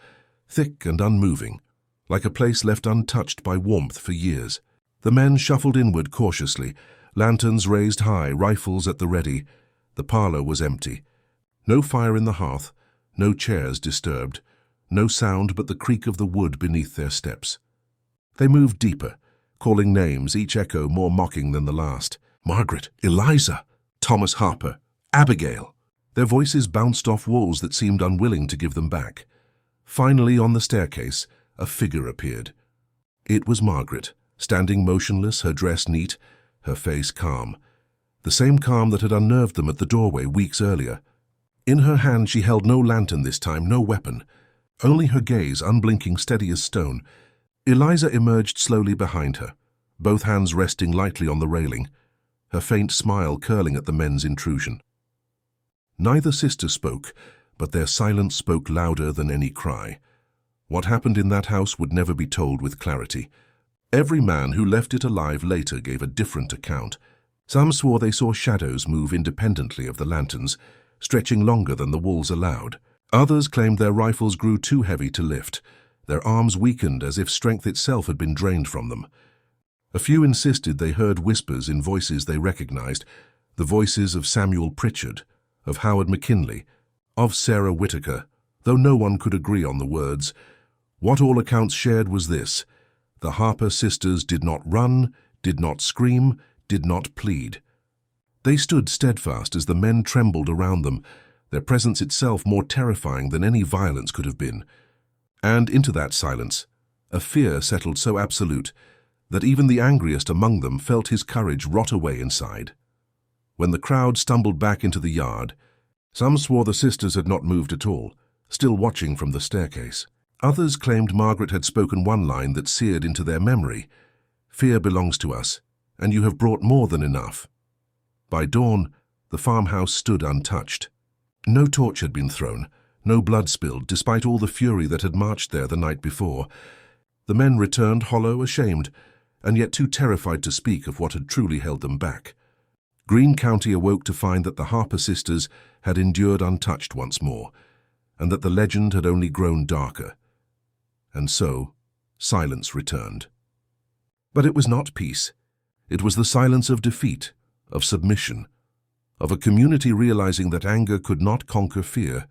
thick and unmoving, like a place left untouched by warmth for years. The men shuffled inward cautiously, lanterns raised high, rifles at the ready. The parlor was empty. No fire in the hearth, no chairs disturbed, no sound but the creak of the wood beneath their steps. They moved deeper, calling names, each echo more mocking than the last. Margaret, Eliza, Thomas Harper, Abigail. Their voices bounced off walls that seemed unwilling to give them back. Finally, on the staircase, a figure appeared. It was Margaret, standing motionless, her dress neat, her face calm. The same calm that had unnerved them at the doorway weeks earlier. In her hand she held no lantern this time, no weapon. Only her gaze, unblinking, steady as stone. Eliza emerged slowly behind her, both hands resting lightly on the railing, her faint smile curling at the men's intrusion. Neither sister spoke, but their silence spoke louder than any cry. What happened in that house would never be told with clarity. Every man who left it alive later gave a different account. Some swore they saw shadows move independently of the lanterns, stretching longer than the walls allowed. Others claimed their rifles grew too heavy to lift. Their arms weakened as if strength itself had been drained from them. A few insisted they heard whispers in voices they recognized, the voices of Samuel Pritchard, of Howard McKinley, of Sarah Whitaker, though no one could agree on the words. What all accounts shared was this: the Harper sisters did not run, did not scream, did not plead. They stood steadfast as the men trembled around them, their presence itself more terrifying than any violence could have been. And into that silence, a fear settled so absolute that even the angriest among them felt his courage rot away inside. When the crowd stumbled back into the yard, some swore the sisters had not moved at all, still watching from the staircase. Others claimed Margaret had spoken one line that seared into their memory: "Fear belongs to us, and you have brought more than enough." By dawn, the farmhouse stood untouched. No torch had been thrown, no blood spilled, despite all the fury that had marched there the night before. The men returned hollow, ashamed, and yet too terrified to speak of what had truly held them back. Greene County awoke to find that the Harper sisters had endured untouched once more, and that the legend had only grown darker. And so, silence returned. But it was not peace. It was the silence of defeat, of submission, of a community realizing that anger could not conquer fear,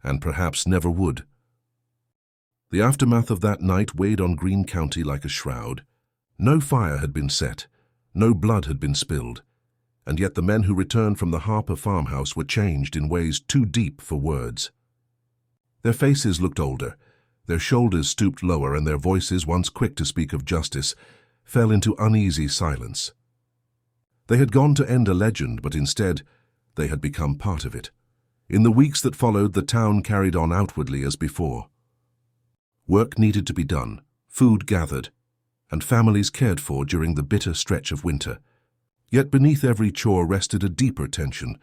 and perhaps never would. The aftermath of that night weighed on Greene County like a shroud. No fire had been set, no blood had been spilled, and yet the men who returned from the Harper farmhouse were changed in ways too deep for words. Their faces looked older, their shoulders stooped lower, and their voices, once quick to speak of justice, fell into uneasy silence. They had gone to end a legend, but instead they had become part of it. In the weeks that followed, the town carried on outwardly as before. Work needed to be done, food gathered, and families cared for during the bitter stretch of winter. Yet beneath every chore rested a deeper tension,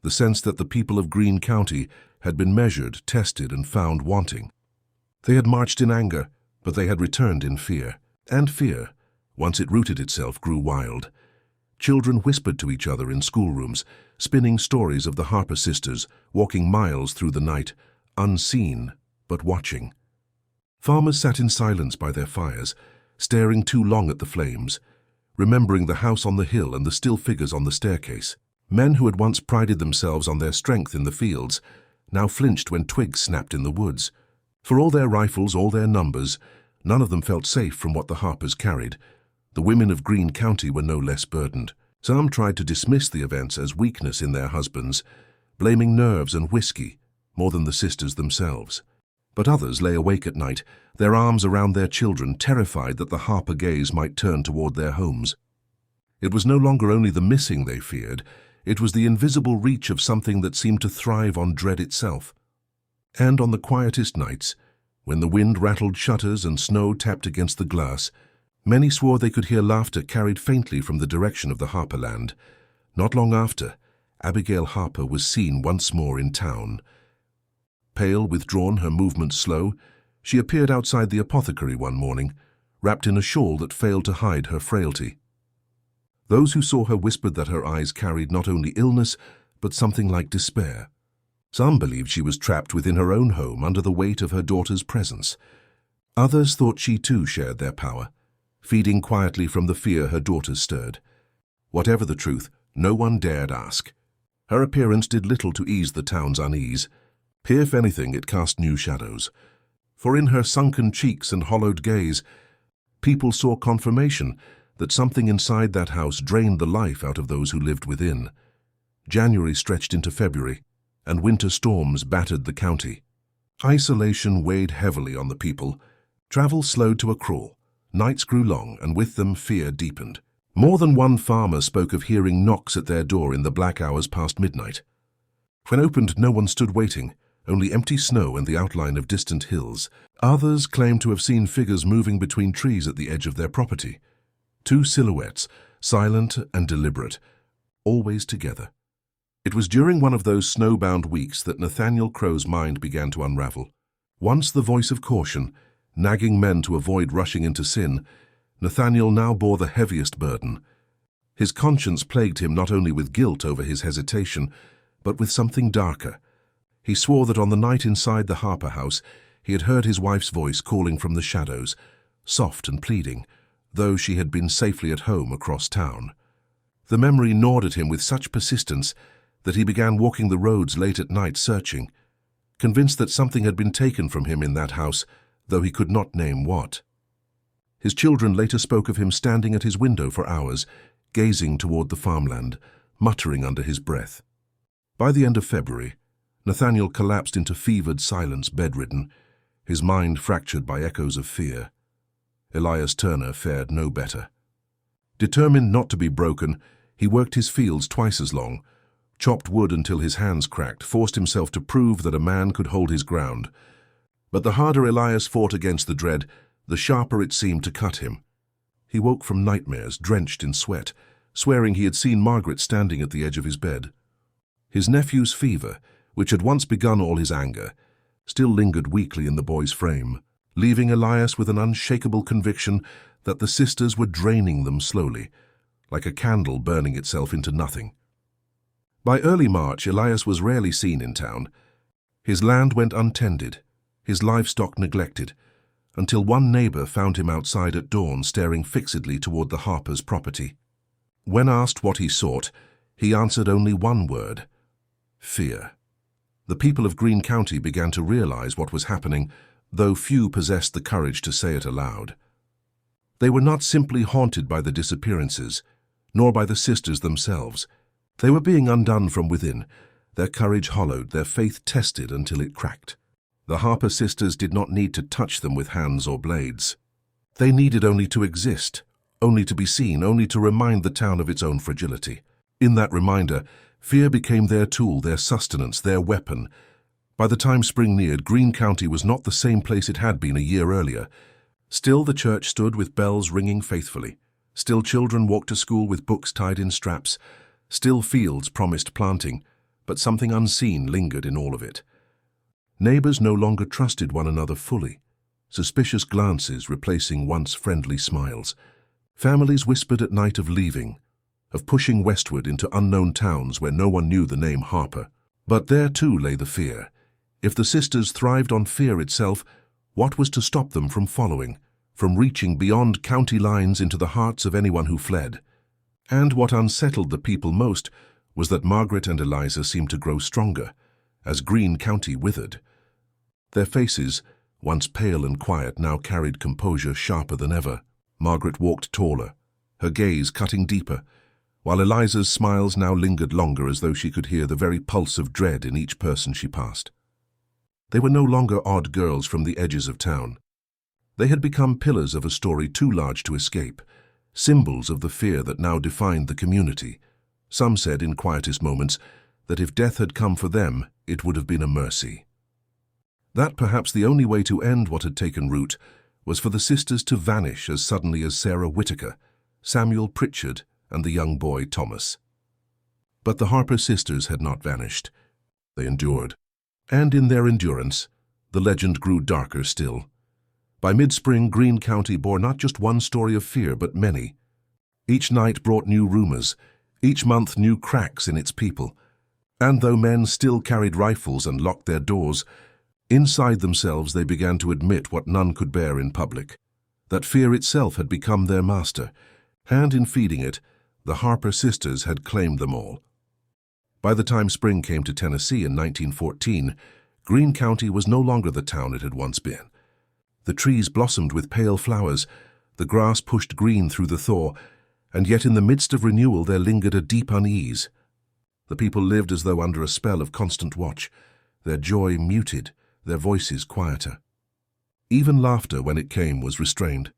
the sense that the people of Greene County had been measured, tested, and found wanting. They had marched in anger, but they had returned in fear. And fear, once it rooted itself, grew wild. Children whispered to each other in schoolrooms, spinning stories of the Harper sisters, walking miles through the night, unseen but watching. Farmers sat in silence by their fires, staring too long at the flames, remembering the house on the hill and the still figures on the staircase. Men who had once prided themselves on their strength in the fields now flinched when twigs snapped in the woods. For all their rifles, all their numbers, none of them felt safe from what the Harpers carried. The women of Greene County were no less burdened. Some tried to dismiss the events as weakness in their husbands, blaming nerves and whiskey more than the sisters themselves. But others lay awake at night, their arms around their children, terrified that the Harper gaze might turn toward their homes. It was no longer only the missing they feared, it was the invisible reach of something that seemed to thrive on dread itself. And on the quietest nights, when the wind rattled shutters and snow tapped against the glass, many swore they could hear laughter carried faintly from the direction of the Harper land. Not long after, Abigail Harper was seen once more in town. Pale, withdrawn, her movements slow, she appeared outside the apothecary one morning, wrapped in a shawl that failed to hide her frailty. Those who saw her whispered that her eyes carried not only illness, but something like despair. Some believed she was trapped within her own home under the weight of her daughter's presence. Others thought she too shared their power, feeding quietly from the fear her daughters stirred. Whatever the truth, no one dared ask. Her appearance did little to ease the town's unease. If anything, it cast new shadows. For in her sunken cheeks and hollowed gaze, people saw confirmation that something inside that house drained the life out of those who lived within. January stretched into February, and winter storms battered the county. Isolation weighed heavily on the people. Travel slowed to a crawl. Nights grew long, and with them fear deepened. More than one farmer spoke of hearing knocks at their door in the black hours past midnight. When opened, no one stood waiting, only empty snow and the outline of distant hills. Others claimed to have seen figures moving between trees at the edge of their property. Two silhouettes, silent and deliberate, always together. It was during one of those snowbound weeks that Nathaniel Crow's mind began to unravel. Once the voice of caution, nagging men to avoid rushing into sin, Nathaniel now bore the heaviest burden. His conscience plagued him not only with guilt over his hesitation, but with something darker. He swore that on the night inside the Harper house, he had heard his wife's voice calling from the shadows, soft and pleading, though she had been safely at home across town. The memory gnawed at him with such persistence that he began walking the roads late at night searching, convinced that something had been taken from him in that house, though he could not name what. His children later spoke of him standing at his window for hours, gazing toward the farmland, muttering under his breath. By the end of February, Nathaniel collapsed into fevered silence, bedridden, his mind fractured by echoes of fear. Elias Turner fared no better. Determined not to be broken, he worked his fields twice as long, chopped wood until his hands cracked, forced himself to prove that a man could hold his ground. But the harder Elias fought against the dread, the sharper it seemed to cut him. He woke from nightmares, drenched in sweat, swearing he had seen Margaret standing at the edge of his bed. His nephew's fever, which had once begun all his anger, still lingered weakly in the boy's frame, leaving Elias with an unshakable conviction that the sisters were draining them slowly, like a candle burning itself into nothing. By early March, Elias was rarely seen in town. His land went untended, his livestock neglected, until one neighbor found him outside at dawn staring fixedly toward the Harpers' property. When asked what he sought, he answered only one word: fear. The people of Greene County began to realize what was happening, though few possessed the courage to say it aloud. They were not simply haunted by the disappearances, nor by the sisters themselves. They were being undone from within, their courage hollowed, their faith tested until it cracked. The Harper sisters did not need to touch them with hands or blades. They needed only to exist, only to be seen, only to remind the town of its own fragility. In that reminder, fear became their tool, their sustenance, their weapon. By the time spring neared, Greene County was not the same place it had been a year earlier. Still the church stood with bells ringing faithfully. Still children walked to school with books tied in straps. Still fields promised planting, but something unseen lingered in all of it. Neighbors no longer trusted one another fully, suspicious glances replacing once friendly smiles. Families whispered at night of leaving, of pushing westward into unknown towns where no one knew the name Harper. But there too lay the fear. If the sisters thrived on fear itself, what was to stop them from following, from reaching beyond county lines into the hearts of anyone who fled? And what unsettled the people most was that Margaret and Eliza seemed to grow stronger, as Greene County withered. Their faces, once pale and quiet, now carried composure sharper than ever. Margaret walked taller, her gaze cutting deeper, while Eliza's smiles now lingered longer, as though she could hear the very pulse of dread in each person she passed. They were no longer odd girls from the edges of town. They had become pillars of a story too large to escape, symbols of the fear that now defined the community. Some said in quietest moments that if death had come for them, it would have been a mercy. That perhaps the only way to end what had taken root was for the sisters to vanish as suddenly as Sarah Whittaker, Samuel Pritchard, and the young boy Thomas. But the Harper sisters had not vanished. They endured. And in their endurance, the legend grew darker still. By mid-spring, Greene County bore not just one story of fear, but many. Each night brought new rumors, each month new cracks in its people. And though men still carried rifles and locked their doors, inside themselves they began to admit what none could bear in public, that fear itself had become their master, and in feeding it, the Harper sisters had claimed them all. By the time spring came to Tennessee in 1914, Greene County was no longer the town it had once been. The trees blossomed with pale flowers, the grass pushed green through the thaw, and yet in the midst of renewal there lingered a deep unease. The people lived as though under a spell of constant watch, their joy muted, their voices quieter. Even laughter, when it came, was restrained,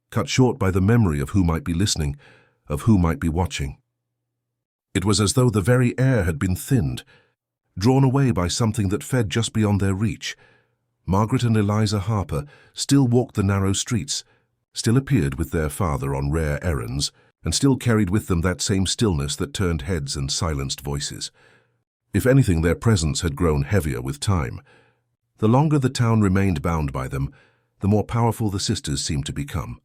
cut short by the memory of who might be listening, of who might be watching. It was as though the very air had been thinned, drawn away by something that fed just beyond their reach. Margaret and Eliza Harper still walked the narrow streets, still appeared with their father on rare errands, and still carried with them that same stillness that turned heads and silenced voices. If anything, their presence had grown heavier with time. The longer the town remained bound by them, the more powerful the sisters seemed to become.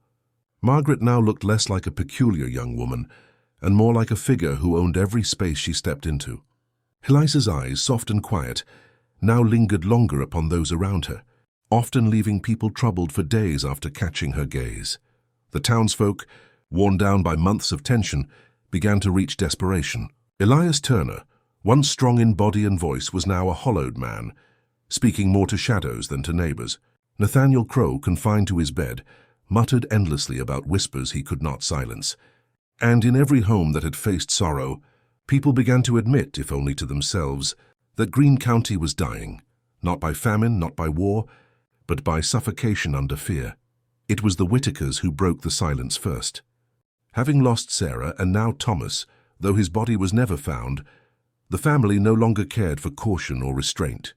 Margaret now looked less like a peculiar young woman and more like a figure who owned every space she stepped into. Eliza's eyes, soft and quiet, now lingered longer upon those around her, often leaving people troubled for days after catching her gaze. The townsfolk, worn down by months of tension, began to reach desperation. Elias Turner, once strong in body and voice, was now a hollowed man, speaking more to shadows than to neighbors. Nathaniel Crow, confined to his bed, muttered endlessly about whispers he could not silence. And in every home that had faced sorrow, people began to admit, if only to themselves, that Greene County was dying, not by famine, not by war, but by suffocation under fear. It was the Whitakers who broke the silence first. Having lost Sarah and now Thomas, though his body was never found, the family no longer cared for caution or restraint.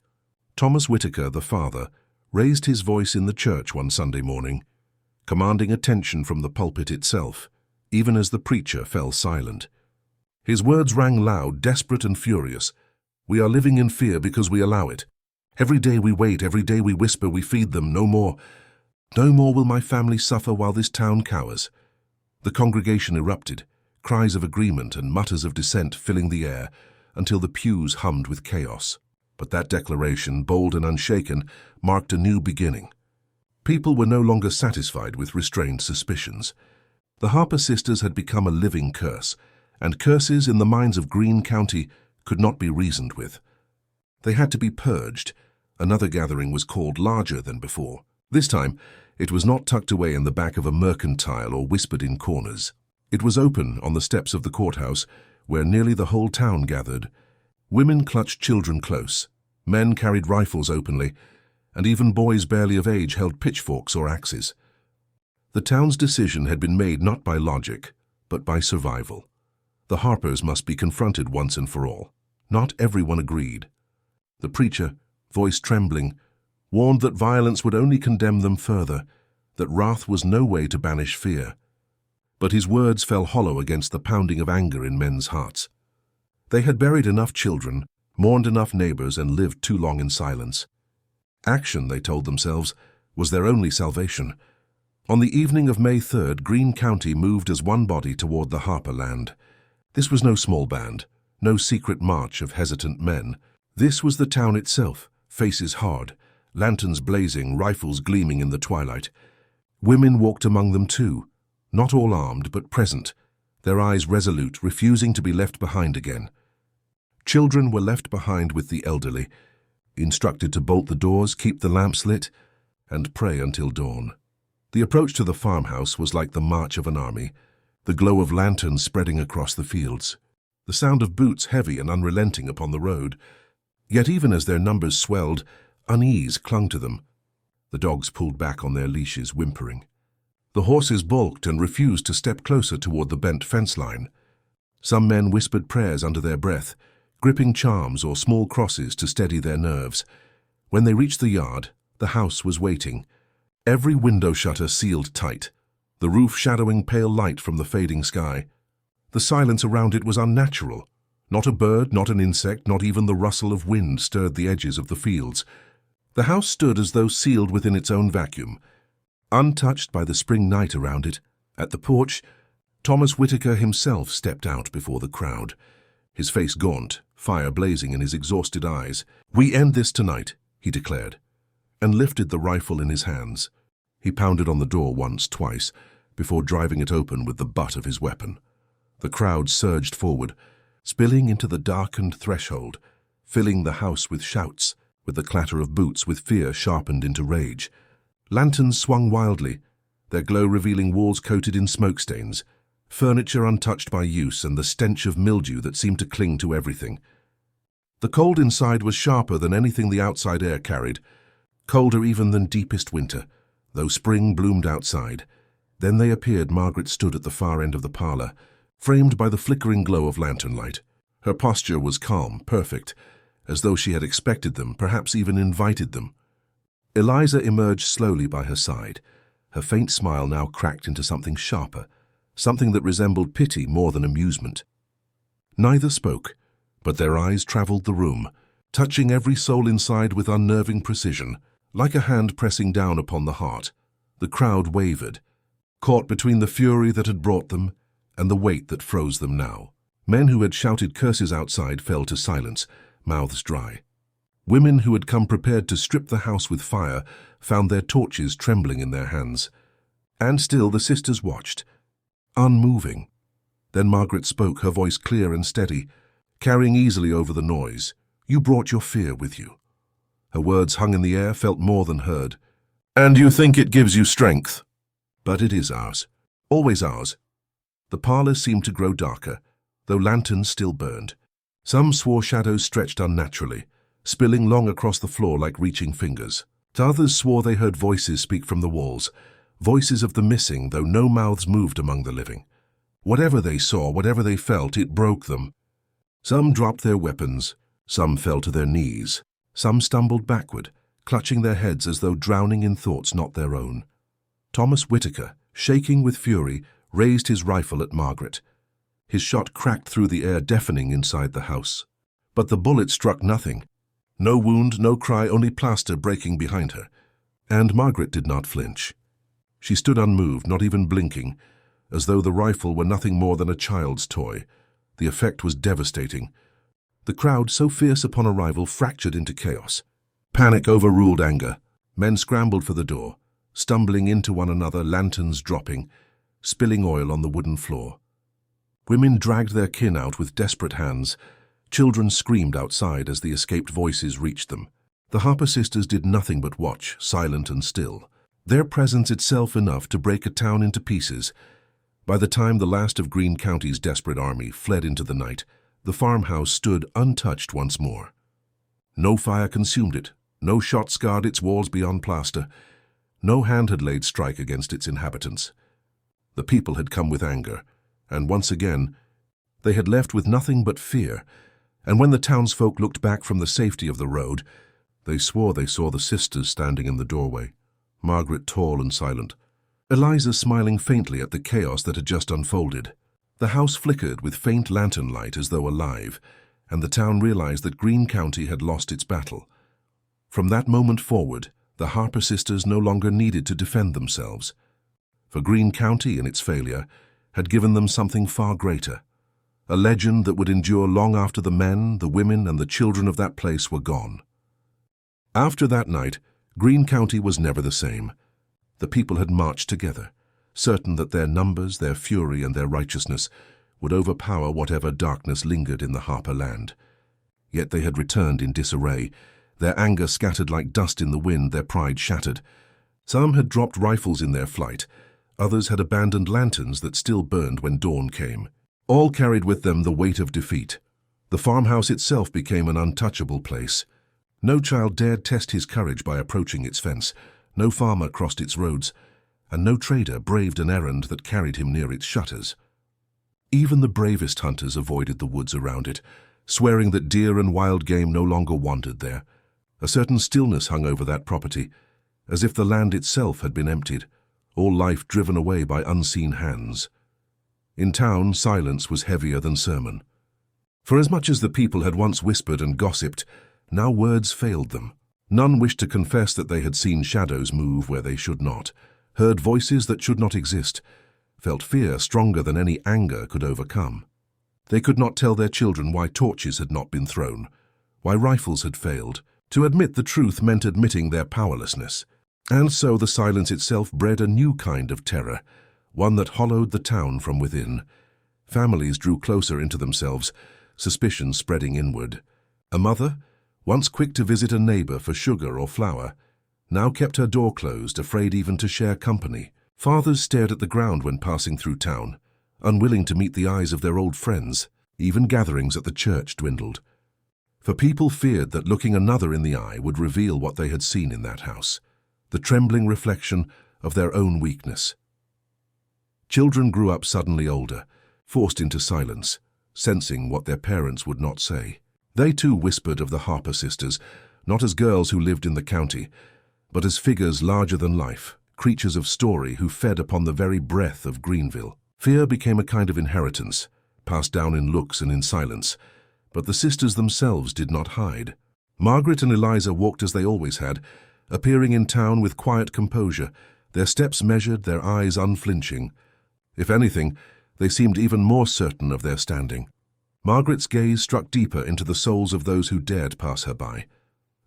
Thomas Whitaker, the father, raised his voice in the church one Sunday morning, commanding attention from the pulpit itself, even as the preacher fell silent. His words rang loud, desperate and furious. "We are living in fear because we allow it. Every day we wait, every day we whisper, we feed them. No more. No more will my family suffer while this town cowers." The congregation erupted, cries of agreement and mutters of dissent filling the air, until the pews hummed with chaos. But that declaration, bold and unshaken, marked a new beginning. People were no longer satisfied with restrained suspicions. The Harper sisters had become a living curse, and curses in the minds of Greene County could not be reasoned with. They had to be purged. Another gathering was called, larger than before. This time, it was not tucked away in the back of a mercantile or whispered in corners. It was open on the steps of the courthouse, where nearly the whole town gathered. Women clutched children close, men carried rifles openly, and even boys barely of age held pitchforks or axes. The town's decision had been made not by logic, but by survival. The Harpers must be confronted once and for all. Not everyone agreed. The preacher, voice trembling, warned that violence would only condemn them further, that wrath was no way to banish fear. But his words fell hollow against the pounding of anger in men's hearts. They had buried enough children, mourned enough neighbors, and lived too long in silence. Action, they told themselves, was their only salvation. On the evening of May 3rd, Greene County moved as one body toward the Harper land. This was no small band, no secret march of hesitant men. This was the town itself, faces hard, lanterns blazing, rifles gleaming in the twilight. Women walked among them too, not all armed but present, their eyes resolute, refusing to be left behind again. Children were left behind with the elderly, instructed to bolt the doors, keep the lamps lit, and pray until dawn. The approach to the farmhouse was like the march of an army, the glow of lanterns spreading across the fields, the sound of boots heavy and unrelenting upon the road. Yet even as their numbers swelled, unease clung to them. The dogs pulled back on their leashes, whimpering. The horses balked and refused to step closer toward the bent fence line. Some men whispered prayers under their breath, gripping charms or small crosses to steady their nerves. When they reached the yard, the house was waiting. Every window shutter sealed tight, the roof shadowing pale light from the fading sky. The silence around it was unnatural. Not a bird, not an insect, not even the rustle of wind stirred the edges of the fields. The house stood as though sealed within its own vacuum, untouched by the spring night around it. At the porch, Thomas Whitaker himself stepped out before the crowd, his face gaunt, fire blazing in his exhausted eyes. "We end this tonight," he declared, and lifted the rifle in his hands. He pounded on the door once, twice, before driving it open with the butt of his weapon. The crowd surged forward, spilling into the darkened threshold, filling the house with shouts, with the clatter of boots, with fear sharpened into rage. Lanterns swung wildly, their glow revealing walls coated in smoke stains, furniture untouched by use, and the stench of mildew that seemed to cling to everything. The cold inside was sharper than anything the outside air carried, colder even than deepest winter, though spring bloomed outside. Then they appeared. Margaret stood at the far end of the parlor, framed by the flickering glow of lantern light. Her posture was calm, perfect, as though she had expected them, perhaps even invited them. Eliza emerged slowly by her side, her faint smile now cracked into something sharper, something that resembled pity more than amusement. Neither spoke, but their eyes traveled the room, touching every soul inside with unnerving precision, like a hand pressing down upon the heart. The crowd wavered. caught between the fury that had brought them and the weight that froze them now. Men who had shouted curses outside fell to silence, mouths dry. Women who had come prepared to strip the house with fire found their torches trembling in their hands. And still the sisters watched, unmoving. Then Margaret spoke, her voice clear and steady, carrying easily over the noise. "You brought your fear with you." Her words hung in the air, felt more than heard. "And you think it gives you strength?" "But it is ours. Always ours." The parlor seemed to grow darker, though lanterns still burned. Some swore shadows stretched unnaturally, spilling long across the floor like reaching fingers. Others swore they heard voices speak from the walls, voices of the missing, though no mouths moved among the living. Whatever they saw, whatever they felt, it broke them. Some dropped their weapons, some fell to their knees, some stumbled backward, clutching their heads as though drowning in thoughts not their own. Thomas Whitaker, shaking with fury, raised his rifle at Margaret. His shot cracked through the air, deafening inside the house. But the bullet struck nothing. No wound, no cry, only plaster breaking behind her. And Margaret did not flinch. She stood unmoved, not even blinking, as though the rifle were nothing more than a child's toy. The effect was devastating. The crowd, so fierce upon arrival, fractured into chaos. Panic overruled anger. Men scrambled for the door, stumbling into one another, lanterns dropping, spilling oil on the wooden floor. Women dragged their kin out with desperate hands. Children screamed outside as the escaped voices reached them. The Harper sisters did nothing but watch, silent and still. Their presence itself enough to break a town into pieces. By the time the last of Greene County's desperate army fled into the night, the farmhouse stood untouched once more. No fire consumed it, no shot scarred its walls beyond plaster, no hand had laid strike against its inhabitants. The people had come with anger, and once again, they had left with nothing but fear, and when the townsfolk looked back from the safety of the road, they swore they saw the sisters standing in the doorway, Margaret tall and silent, Eliza smiling faintly at the chaos that had just unfolded. The house flickered with faint lantern light as though alive, and the town realized that Greene County had lost its battle. From that moment forward, the Harper sisters no longer needed to defend themselves, for Greene County, in its failure, had given them something far greater, a legend that would endure long after the men, the women, and the children of that place were gone. After that night, Greene County was never the same. The people had marched together, certain that their numbers, their fury, and their righteousness would overpower whatever darkness lingered in the Harper land. Yet they had returned in disarray, their anger scattered like dust in the wind, their pride shattered. Some had dropped rifles in their flight, others had abandoned lanterns that still burned when dawn came. All carried with them the weight of defeat. The farmhouse itself became an untouchable place. No child dared test his courage by approaching its fence, no farmer crossed its roads, and no trader braved an errand that carried him near its shutters. Even the bravest hunters avoided the woods around it, swearing that deer and wild game no longer wandered there. A certain stillness hung over that property, as if the land itself had been emptied, all life driven away by unseen hands. In town, silence was heavier than sermon. For as much as the people had once whispered and gossiped, now words failed them. None wished to confess that they had seen shadows move where they should not, heard voices that should not exist, felt fear stronger than any anger could overcome. They could not tell their children why torches had not been thrown, why rifles had failed. To admit the truth meant admitting their powerlessness. And so the silence itself bred a new kind of terror, one that hollowed the town from within. Families drew closer into themselves, suspicion spreading inward. A mother, once quick to visit a neighbor for sugar or flour, now kept her door closed, afraid even to share company. Fathers stared at the ground when passing through town, unwilling to meet the eyes of their old friends. Even gatherings at the church dwindled. For people feared that looking another in the eye would reveal what they had seen in that house, the trembling reflection of their own weakness. Children grew up suddenly older, forced into silence, sensing what their parents would not say. They too whispered of the Harper sisters, not as girls who lived in the county, but as figures larger than life, creatures of story who fed upon the very breath of Greenville. Fear became a kind of inheritance, passed down in looks and in silence, but the sisters themselves did not hide. Margaret and Eliza walked as they always had, appearing in town with quiet composure, Their steps measured, their eyes unflinching. If anything, they seemed even more certain of their standing. Margaret's gaze struck deeper into the souls of those who dared pass her by,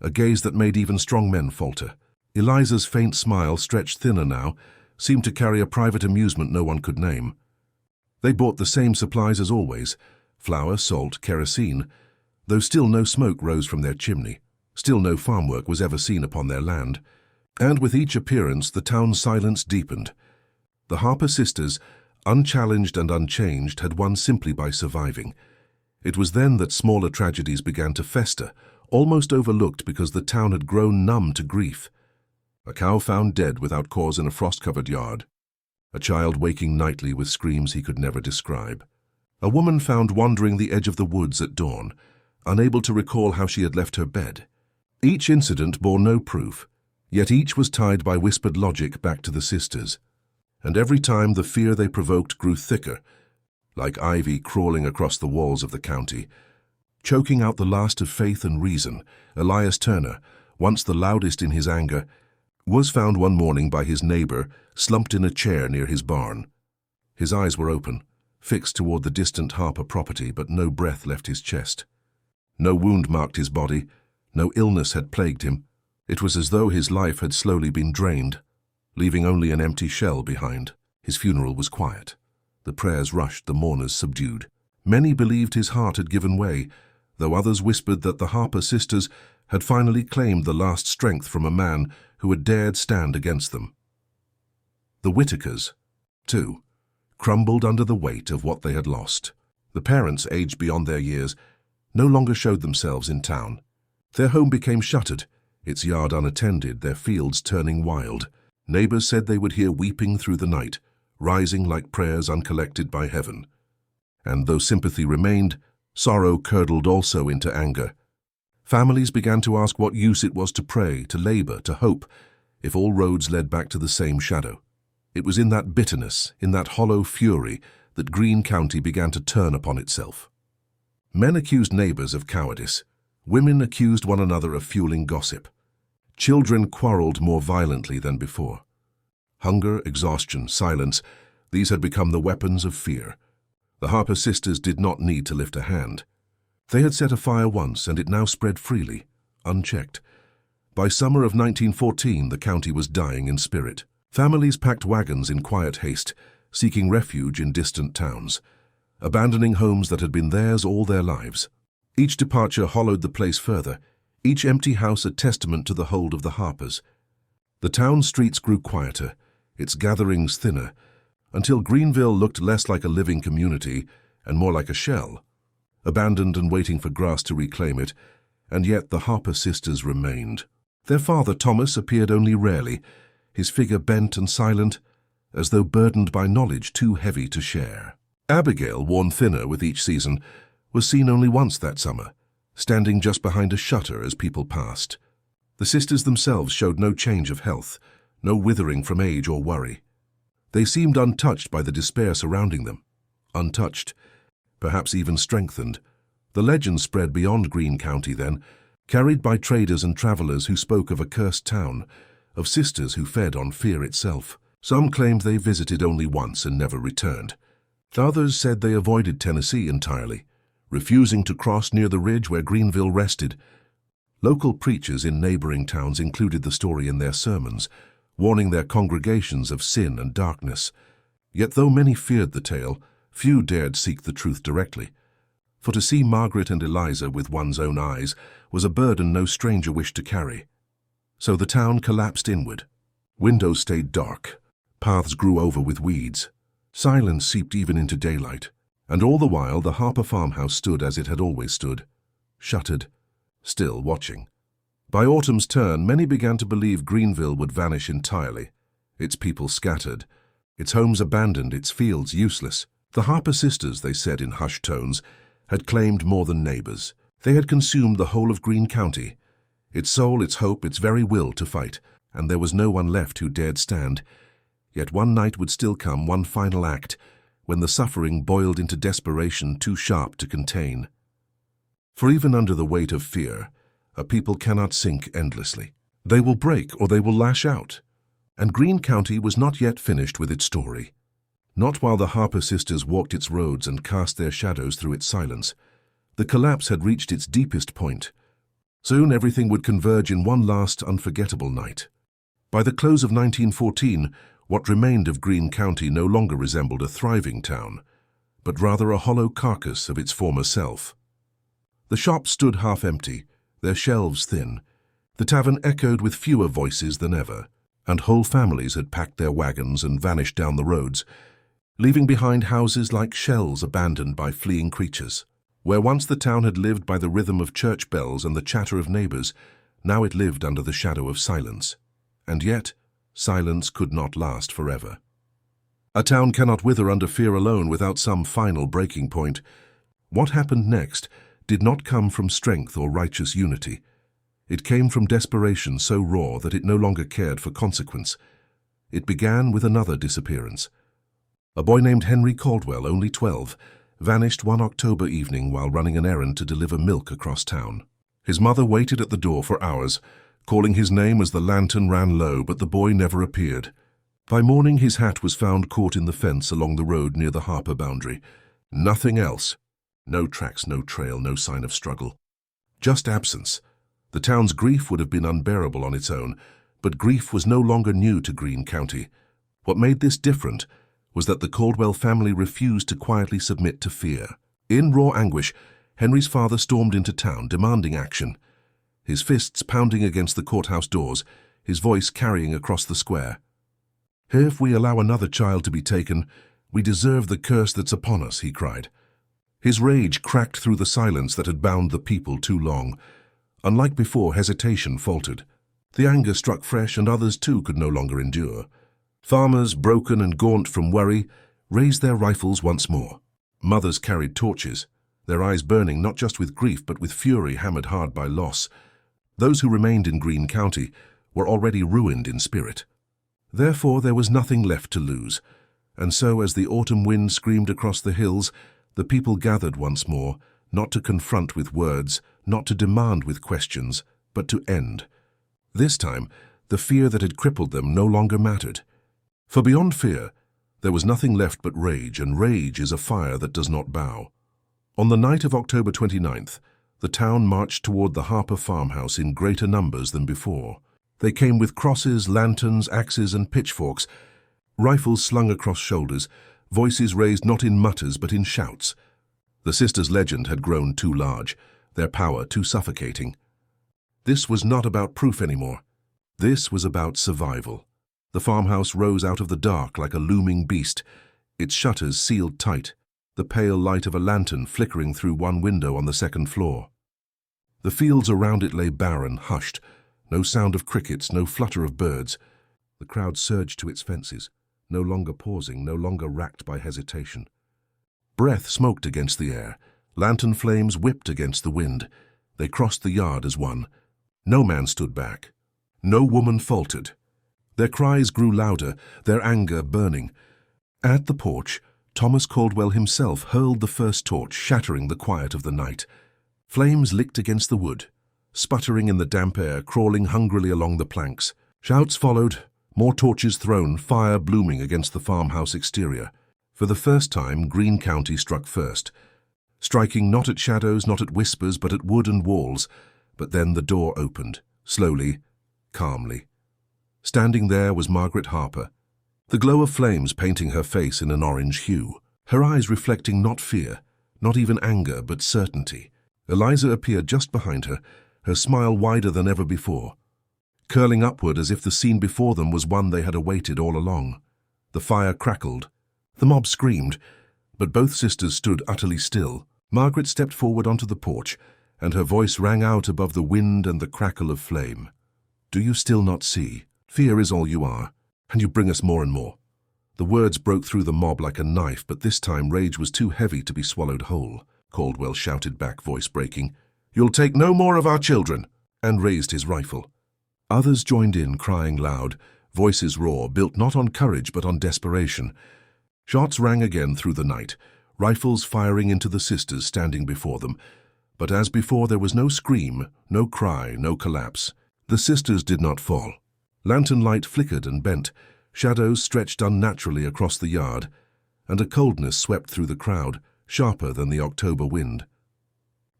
a gaze that made even strong men falter. Eliza's faint smile, stretched thinner now, seemed to carry a private amusement no one could name. They bought the same supplies as always: flour, salt, kerosene, though still no smoke rose from their chimney. Still no farm work was ever seen upon their land. And with each appearance the town's silence deepened. The Harper sisters, unchallenged and unchanged, had won simply by surviving. It was then that smaller tragedies began to fester, almost overlooked because the town had grown numb to grief. A cow found dead without cause in a frost-covered yard. A child waking nightly with screams he could never describe. A woman found wandering the edge of the woods at dawn, unable to recall how she had left her bed. Each incident bore no proof, yet each was tied by whispered logic back to the sisters. And every time the fear they provoked grew thicker, like ivy crawling across the walls of the county. Choking out the last of faith and reason, Elias Turner, once the loudest in his anger, was found one morning by his neighbor, slumped in a chair near his barn. His eyes were open, fixed toward the distant Harper property, but no breath left his chest. No wound marked his body, no illness had plagued him. It was as though his life had slowly been drained, leaving only an empty shell behind. His funeral was quiet. The prayers rushed, the mourners subdued. Many believed his heart had given way, though others whispered that the Harper sisters had finally claimed the last strength from a man who had dared stand against them. The Whitakers, too, crumbled under the weight of what they had lost. The parents, aged beyond their years, no longer showed themselves in town. Their home became shuttered, its yard unattended, their fields turning wild. Neighbors said they would hear weeping through the night, rising like prayers uncollected by heaven. And though sympathy remained, sorrow curdled also into anger. Families began to ask what use it was to pray, to labor, to hope, if all roads led back to the same shadow. It was in that bitterness, in that hollow fury, that Greene County began to turn upon itself. Men accused neighbors of cowardice. Women accused one another of fueling gossip. Children quarreled more violently than before. Hunger, exhaustion, silence, these had become the weapons of fear. The Harper sisters did not need to lift a hand. They had set a fire once, and it now spread freely, unchecked. By summer of 1914, the county was dying in spirit. Families packed wagons in quiet haste, seeking refuge in distant towns, abandoning homes that had been theirs all their lives. Each departure hollowed the place further, each empty house a testament to the hold of the Harpers. The town streets grew quieter, its gatherings thinner, until Greenville looked less like a living community and more like a shell, abandoned and waiting for grass to reclaim it, and yet the Harper sisters remained. Their father, Thomas, appeared only rarely, his figure bent and silent, as though burdened by knowledge too heavy to share. Abigail, worn thinner with each season, was seen only once that summer, standing just behind a shutter as people passed. The sisters themselves showed no change of health, no withering from age or worry. They seemed untouched by the despair surrounding them. Untouched, perhaps even strengthened. The legend spread beyond Greene County then, carried by traders and travelers who spoke of a cursed town, of sisters who fed on fear itself. Some claimed they visited only once and never returned. Others said they avoided Tennessee entirely, refusing to cross near the ridge where Greenville rested. Local preachers in neighboring towns included the story in their sermons, warning their congregations of sin and darkness. Yet though many feared the tale, few dared seek the truth directly. For to see Margaret and Eliza with one's own eyes was a burden no stranger wished to carry. So the town collapsed inward. Windows stayed dark. Paths grew over with weeds. Silence seeped even into daylight. And all the while the Harper farmhouse stood as it had always stood, shuttered, still watching. By autumn's turn, many began to believe Greenville would vanish entirely, its people scattered, its homes abandoned, its fields useless. The Harper sisters, they said in hushed tones, had claimed more than neighbors. They had consumed the whole of Greene County, its soul, its hope, its very will to fight, and there was no one left who dared stand. Yet one night would still come, one final act, when the suffering boiled into desperation too sharp to contain. For even under the weight of fear, a people cannot sink endlessly. They will break or they will lash out. And Greene County was not yet finished with its story. Not while the Harper sisters walked its roads and cast their shadows through its silence. The collapse had reached its deepest point. Soon everything would converge in one last unforgettable night. By the close of 1914, what remained of Greene County no longer resembled a thriving town, but rather a hollow carcass of its former self. The shops stood half empty, their shelves thin. The tavern echoed with fewer voices than ever, and whole families had packed their wagons and vanished down the roads, leaving behind houses like shells abandoned by fleeing creatures. Where once the town had lived by the rhythm of church bells and the chatter of neighbors, now it lived under the shadow of silence. And yet, silence could not last forever. A town cannot wither under fear alone without some final breaking point. What happened next did not come from strength or righteous unity. It came from desperation so raw that it no longer cared for consequence. It began with another disappearance. A boy named Henry Caldwell, only 12, vanished one October evening while running an errand to deliver milk across town. His mother waited at the door for hours, calling his name as the lantern ran low, but the boy never appeared. By morning his hat was found caught in the fence along the road near the Harper boundary. Nothing else. No tracks, no trail, no sign of struggle. Just absence. The town's grief would have been unbearable on its own, but grief was no longer new to Greene County. What made this different was that the Caldwell family refused to quietly submit to fear. In raw anguish, Henry's father stormed into town, demanding action. His fists pounding against the courthouse doors, his voice carrying across the square. "If we allow another child to be taken, we deserve the curse that's upon us," he cried. His rage cracked through the silence that had bound the people too long. Unlike before, hesitation faltered. The anger struck fresh, and others too could no longer endure. Farmers, broken and gaunt from worry, raised their rifles once more. Mothers carried torches, their eyes burning not just with grief but with fury hammered hard by loss. Those who remained in Greene County were already ruined in spirit. Therefore there was nothing left to lose, and so as the autumn wind screamed across the hills, the people gathered once more, not to confront with words, not to demand with questions, but to end. This time, the fear that had crippled them no longer mattered. For beyond fear, there was nothing left but rage, and rage is a fire that does not bow. On the night of October 29th, the town marched toward the Harper farmhouse in greater numbers than before. They came with crosses, lanterns, axes, and pitchforks, rifles slung across shoulders, voices raised not in mutters but in shouts. The sisters' legend had grown too large, their power too suffocating. This was not about proof anymore. This was about survival. The farmhouse rose out of the dark like a looming beast, its shutters sealed tight, the pale light of a lantern flickering through one window on the second floor. The fields around it lay barren, hushed, no sound of crickets, no flutter of birds. The crowd surged to its fences, no longer pausing, no longer racked by hesitation. Breath smoked against the air, lantern flames whipped against the wind. They crossed the yard as one. No man stood back. No woman faltered. Their cries grew louder, their anger burning. At the porch, Thomas Caldwell himself hurled the first torch, shattering the quiet of the night. Flames licked against the wood, sputtering in the damp air, crawling hungrily along the planks. Shouts followed, more torches thrown, fire blooming against the farmhouse exterior. For the first time, Greene County struck first, striking not at shadows, not at whispers, but at wood and walls. But then the door opened, slowly, calmly. Standing there was Margaret Harper, the glow of flames painting her face in an orange hue, her eyes reflecting not fear, not even anger, but certainty. Eliza appeared just behind her, her smile wider than ever before, curling upward as if the scene before them was one they had awaited all along. The fire crackled. The mob screamed, but both sisters stood utterly still. Margaret stepped forward onto the porch, and her voice rang out above the wind and the crackle of flame. "Do you still not see? Fear is all you are, and you bring us more and more." The words broke through the mob like a knife, but this time rage was too heavy to be swallowed whole. Caldwell shouted back, voice breaking, "You'll take no more of our children," and raised his rifle. Others joined in, crying loud, voices raw, built not on courage but on desperation. Shots rang again through the night, rifles firing into the sisters standing before them. But as before, there was no scream, no cry, no collapse. The sisters did not fall. Lantern light flickered and bent, shadows stretched unnaturally across the yard, and a coldness swept through the crowd, sharper than the October wind.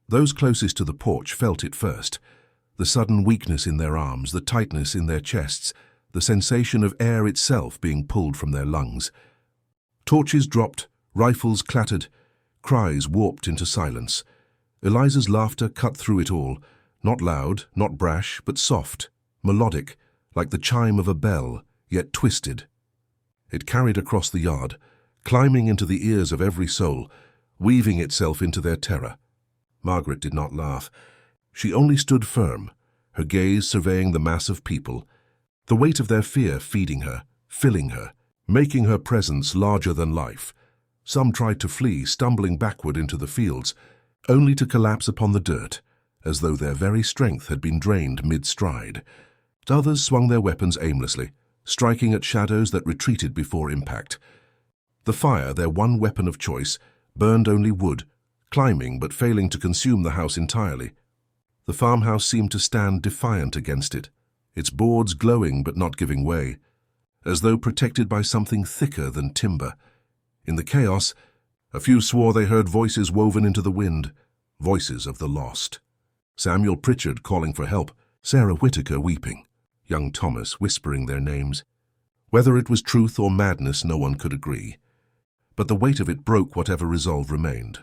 Those closest to the porch felt it first, the sudden weakness in their arms, the tightness in their chests, the sensation of air itself being pulled from their lungs. Torches dropped, rifles clattered, cries warped into silence. Eliza's laughter cut through it all, not loud, not brash, but soft, melodic, like the chime of a bell, yet twisted. It carried across the yard, climbing into the ears of every soul, weaving itself into their terror. Margaret did not laugh. She only stood firm, her gaze surveying the mass of people, the weight of their fear feeding her, filling her, making her presence larger than life. Some tried to flee, stumbling backward into the fields, only to collapse upon the dirt, as though their very strength had been drained mid-stride. Others swung their weapons aimlessly, striking at shadows that retreated before impact. The fire, their one weapon of choice, burned only wood, climbing but failing to consume the house entirely. The farmhouse seemed to stand defiant against it, its boards glowing but not giving way, as though protected by something thicker than timber. In the chaos, a few swore they heard voices woven into the wind, voices of the lost. Samuel Pritchard calling for help, Sarah Whitaker weeping, young Thomas whispering their names. Whether it was truth or madness, no one could agree. But the weight of it broke whatever resolve remained.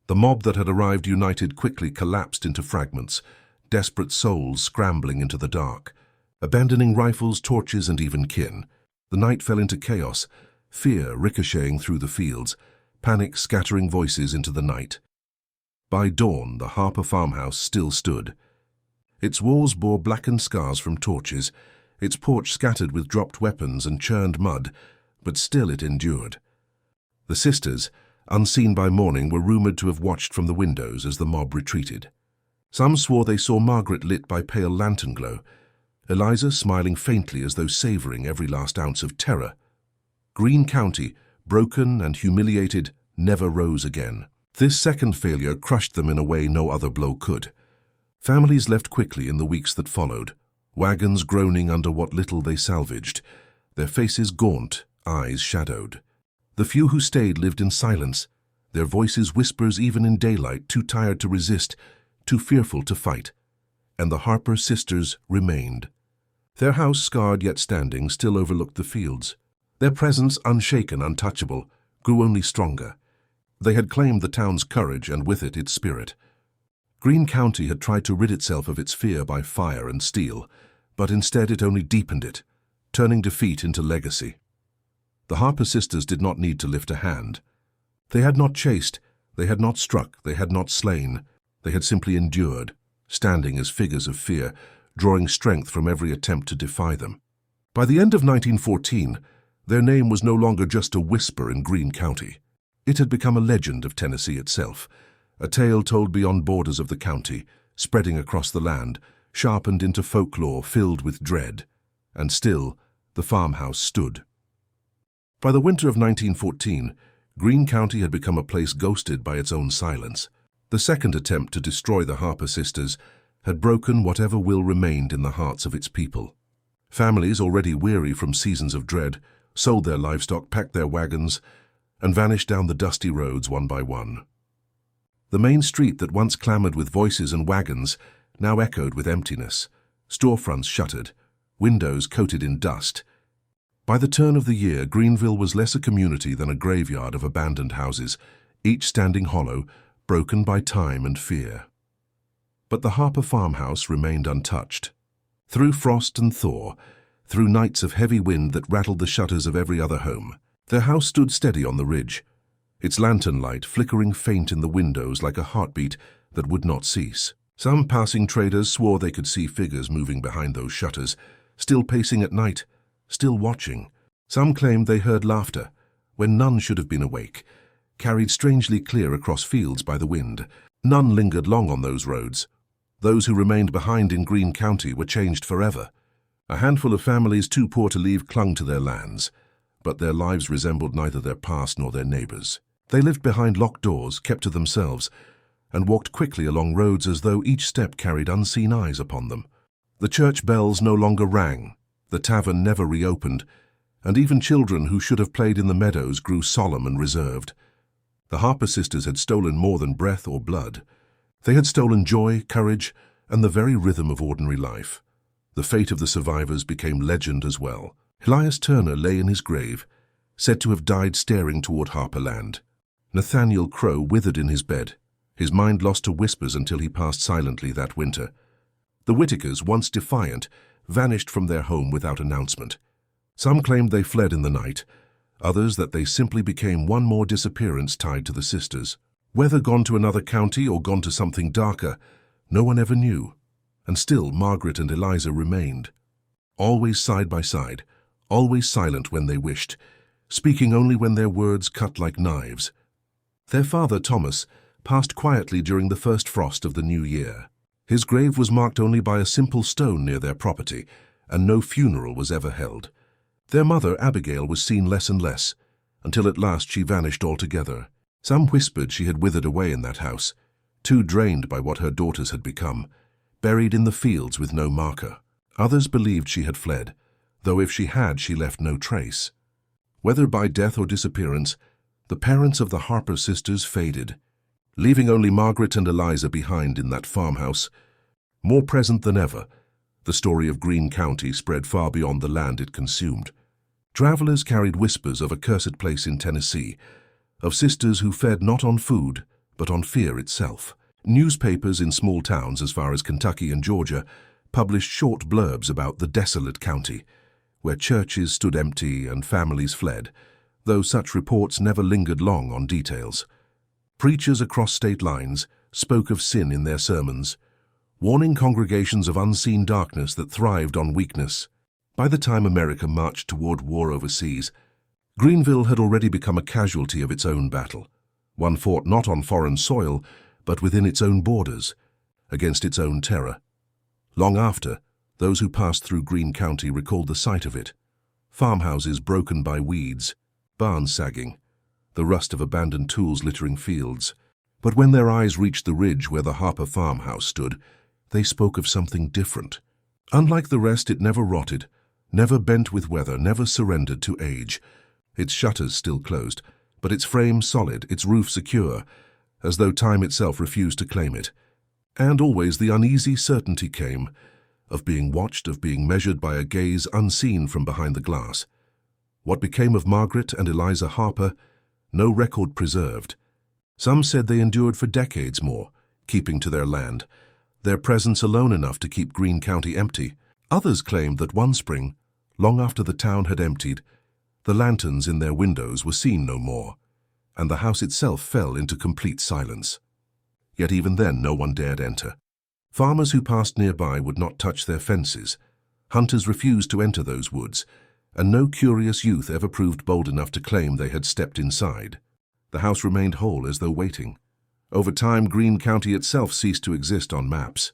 The mob that had arrived united quickly collapsed into fragments, desperate souls scrambling into the dark. Abandoning rifles, torches, and even kin, the night fell into chaos, fear ricocheting through the fields, panic scattering voices into the night. By dawn, the Harper farmhouse still stood. Its walls bore blackened scars from torches, its porch scattered with dropped weapons and churned mud, but still it endured. The sisters, unseen by morning, were rumored to have watched from the windows as the mob retreated. Some swore they saw Margaret lit by pale lantern glow, Eliza smiling faintly as though savoring every last ounce of terror. Greene County, broken and humiliated, never rose again. This second failure crushed them in a way no other blow could. Families left quickly in the weeks that followed, wagons groaning under what little they salvaged, their faces gaunt, eyes shadowed. The few who stayed lived in silence, their voices whispers even in daylight, too tired to resist, too fearful to fight. And the Harper sisters remained. Their house, scarred yet standing, still overlooked the fields. Their presence, unshaken, untouchable, grew only stronger. They had claimed the town's courage and with it its spirit. Greene County had tried to rid itself of its fear by fire and steel, but instead it only deepened it, turning defeat into legacy. The Harper sisters did not need to lift a hand. They had not chased, they had not struck, they had not slain. They had simply endured, standing as figures of fear, drawing strength from every attempt to defy them. By the end of 1914, their name was no longer just a whisper in Greene County. It had become a legend of Tennessee itself, a tale told beyond borders of the county, spreading across the land, sharpened into folklore filled with dread. And still, the farmhouse stood. By the winter of 1914, Greene County had become a place ghosted by its own silence. The second attempt to destroy the Harper sisters had broken whatever will remained in the hearts of its people. Families, already weary from seasons of dread, sold their livestock, packed their wagons, and vanished down the dusty roads one by one. The main street that once clamored with voices and wagons now echoed with emptiness, storefronts shuttered, windows coated in dust. By the turn of the year, Greenville was less a community than a graveyard of abandoned houses, each standing hollow, broken by time and fear. But the Harper farmhouse remained untouched. Through frost and thaw, through nights of heavy wind that rattled the shutters of every other home, their house stood steady on the ridge, its lantern light flickering faint in the windows like a heartbeat that would not cease. Some passing traders swore they could see figures moving behind those shutters, still pacing at night, still watching. Some claimed they heard laughter, when none should have been awake, carried strangely clear across fields by the wind. None lingered long on those roads. Those who remained behind in Greene County were changed forever. A handful of families too poor to leave clung to their lands, but their lives resembled neither their past nor their neighbors. They lived behind locked doors, kept to themselves, and walked quickly along roads as though each step carried unseen eyes upon them. The church bells no longer rang. The tavern never reopened, and even children who should have played in the meadows grew solemn and reserved. The Harper sisters had stolen more than breath or blood. They had stolen joy, courage, and the very rhythm of ordinary life. The fate of the survivors became legend as well. Elias Turner lay in his grave, said to have died staring toward Harper Land. Nathaniel Crow withered in his bed, his mind lost to whispers until he passed silently that winter. The Whitakers, once defiant, vanished from their home without announcement. Some claimed they fled in the night, others that they simply became one more disappearance tied to the sisters. Whether gone to another county or gone to something darker, no one ever knew. And still Margaret and Eliza remained. Always side by side, always silent when they wished, speaking only when their words cut like knives. Their father, Thomas, passed quietly during the first frost of the new year. His grave was marked only by a simple stone near their property, and no funeral was ever held. Their mother, Abigail, was seen less and less, until at last she vanished altogether. Some whispered she had withered away in that house, too drained by what her daughters had become, buried in the fields with no marker. Others believed she had fled, though if she had, she left no trace. Whether by death or disappearance, the parents of the Harper sisters faded, leaving only Margaret and Eliza behind in that farmhouse. More present than ever, the story of Greene County spread far beyond the land it consumed. Travelers carried whispers of a cursed place in Tennessee, of sisters who fed not on food, but on fear itself. Newspapers in small towns as far as Kentucky and Georgia published short blurbs about the desolate county, where churches stood empty and families fled, though such reports never lingered long on details. Preachers across state lines spoke of sin in their sermons, warning congregations of unseen darkness that thrived on weakness. By the time America marched toward war overseas, Greenville had already become a casualty of its own battle, one fought not on foreign soil, but within its own borders, against its own terror. Long after, those who passed through Greene County recalled the sight of it: farmhouses broken by weeds, barns sagging, the rust of abandoned tools littering fields. But when their eyes reached the ridge where the Harper farmhouse stood, they spoke of something different. Unlike the rest, it never rotted, never bent with weather, never surrendered to age. Its shutters still closed, but its frame solid, its roof secure, as though time itself refused to claim it. And always the uneasy certainty came of being watched, of being measured by a gaze unseen from behind the glass. What became of Margaret and Eliza Harper, no record preserved. Some said they endured for decades more, keeping to their land, their presence alone enough to keep Greene County empty. Others claimed that one spring, long after the town had emptied, the lanterns in their windows were seen no more, and the house itself fell into complete silence. Yet even then no one dared enter. Farmers who passed nearby would not touch their fences. Hunters refused to enter those woods, and no curious youth ever proved bold enough to claim they had stepped inside. The house remained whole as though waiting. Over time, Greene County itself ceased to exist on maps.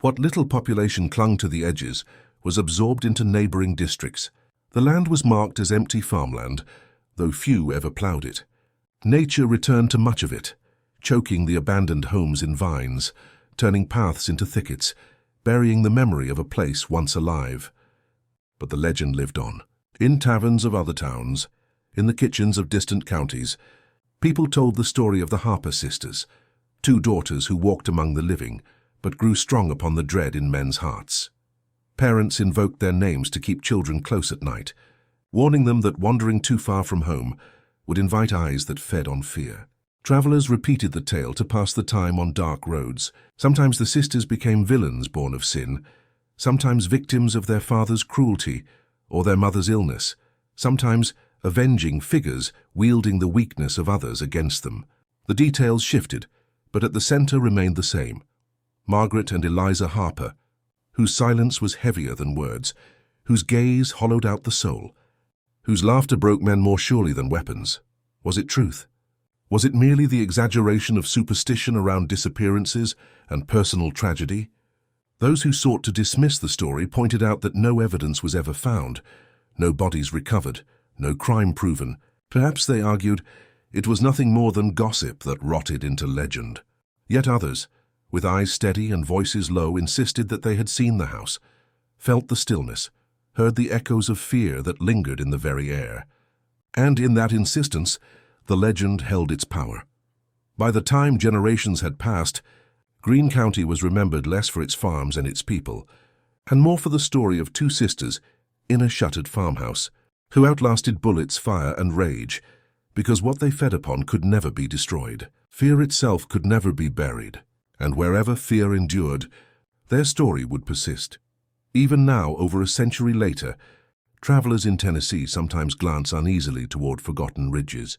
What little population clung to the edges was absorbed into neighboring districts. The land was marked as empty farmland, though few ever plowed it. Nature returned to much of it, choking the abandoned homes in vines, turning paths into thickets, burying the memory of a place once alive. But the legend lived on. In taverns of other towns, in the kitchens of distant counties, people told the story of the Harper sisters, two daughters who walked among the living, but grew strong upon the dread in men's hearts. Parents invoked their names to keep children close at night, warning them that wandering too far from home would invite eyes that fed on fear. Travelers repeated the tale to pass the time on dark roads. Sometimes the sisters became villains born of sin, sometimes victims of their father's cruelty or their mother's illness, sometimes avenging figures wielding the weakness of others against them. The details shifted, but at the center remained the same: Margaret and Eliza Harper, whose silence was heavier than words, whose gaze hollowed out the soul, whose laughter broke men more surely than weapons. Was it truth? Was it merely the exaggeration of superstition around disappearances and personal tragedy? Those who sought to dismiss the story pointed out that no evidence was ever found, no bodies recovered, no crime proven. Perhaps, they argued, it was nothing more than gossip that rotted into legend. Yet others, with eyes steady and voices low, insisted that they had seen the house, felt the stillness, heard the echoes of fear that lingered in the very air. And in that insistence, the legend held its power. By the time generations had passed, Greene County was remembered less for its farms and its people, and more for the story of two sisters in a shuttered farmhouse, who outlasted bullets, fire, and rage, because what they fed upon could never be destroyed. Fear itself could never be buried, and wherever fear endured, their story would persist. Even now, over a century later, travelers in Tennessee sometimes glance uneasily toward forgotten ridges,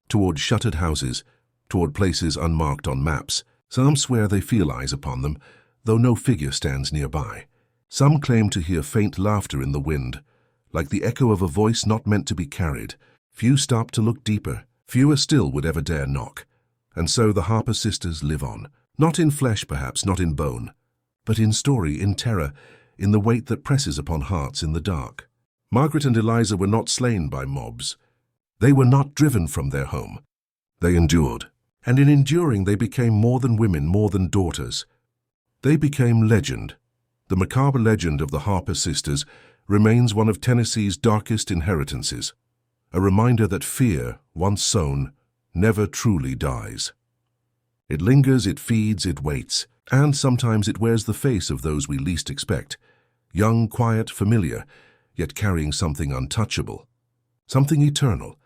toward shuttered houses, toward places unmarked on maps. Some swear they feel eyes upon them, though no figure stands nearby. Some claim to hear faint laughter in the wind, like the echo of a voice not meant to be carried. Few stop to look deeper. Fewer still would ever dare knock. And so the Harper sisters live on. Not in flesh, perhaps, not in bone, but in story, in terror, in the weight that presses upon hearts in the dark. Margaret and Eliza were not slain by mobs. They were not driven from their home. They endured. And in enduring, they became more than women, more than daughters. They became legend. The macabre legend of the Harper sisters remains one of Tennessee's darkest inheritances, a reminder that fear, once sown, never truly dies. It lingers, it feeds, it waits, and sometimes it wears the face of those we least expect, young, quiet, familiar, yet carrying something untouchable, something eternal.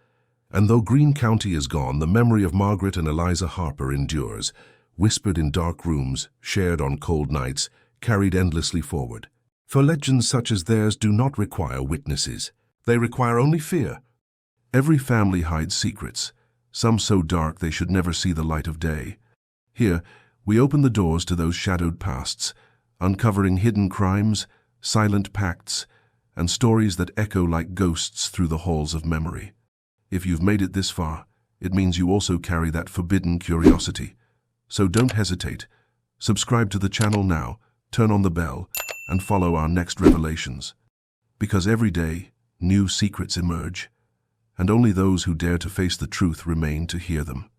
And though Greene County is gone, the memory of Margaret and Eliza Harper endures, whispered in dark rooms, shared on cold nights, carried endlessly forward. For legends such as theirs do not require witnesses. They require only fear. Every family hides secrets, some so dark they should never see the light of day. Here, we open the doors to those shadowed pasts, uncovering hidden crimes, silent pacts, and stories that echo like ghosts through the halls of memory. If you've made it this far, it means you also carry that forbidden curiosity. So don't hesitate. Subscribe to the channel now, turn on the bell, and follow our next revelations. Because every day, new secrets emerge, and only those who dare to face the truth remain to hear them.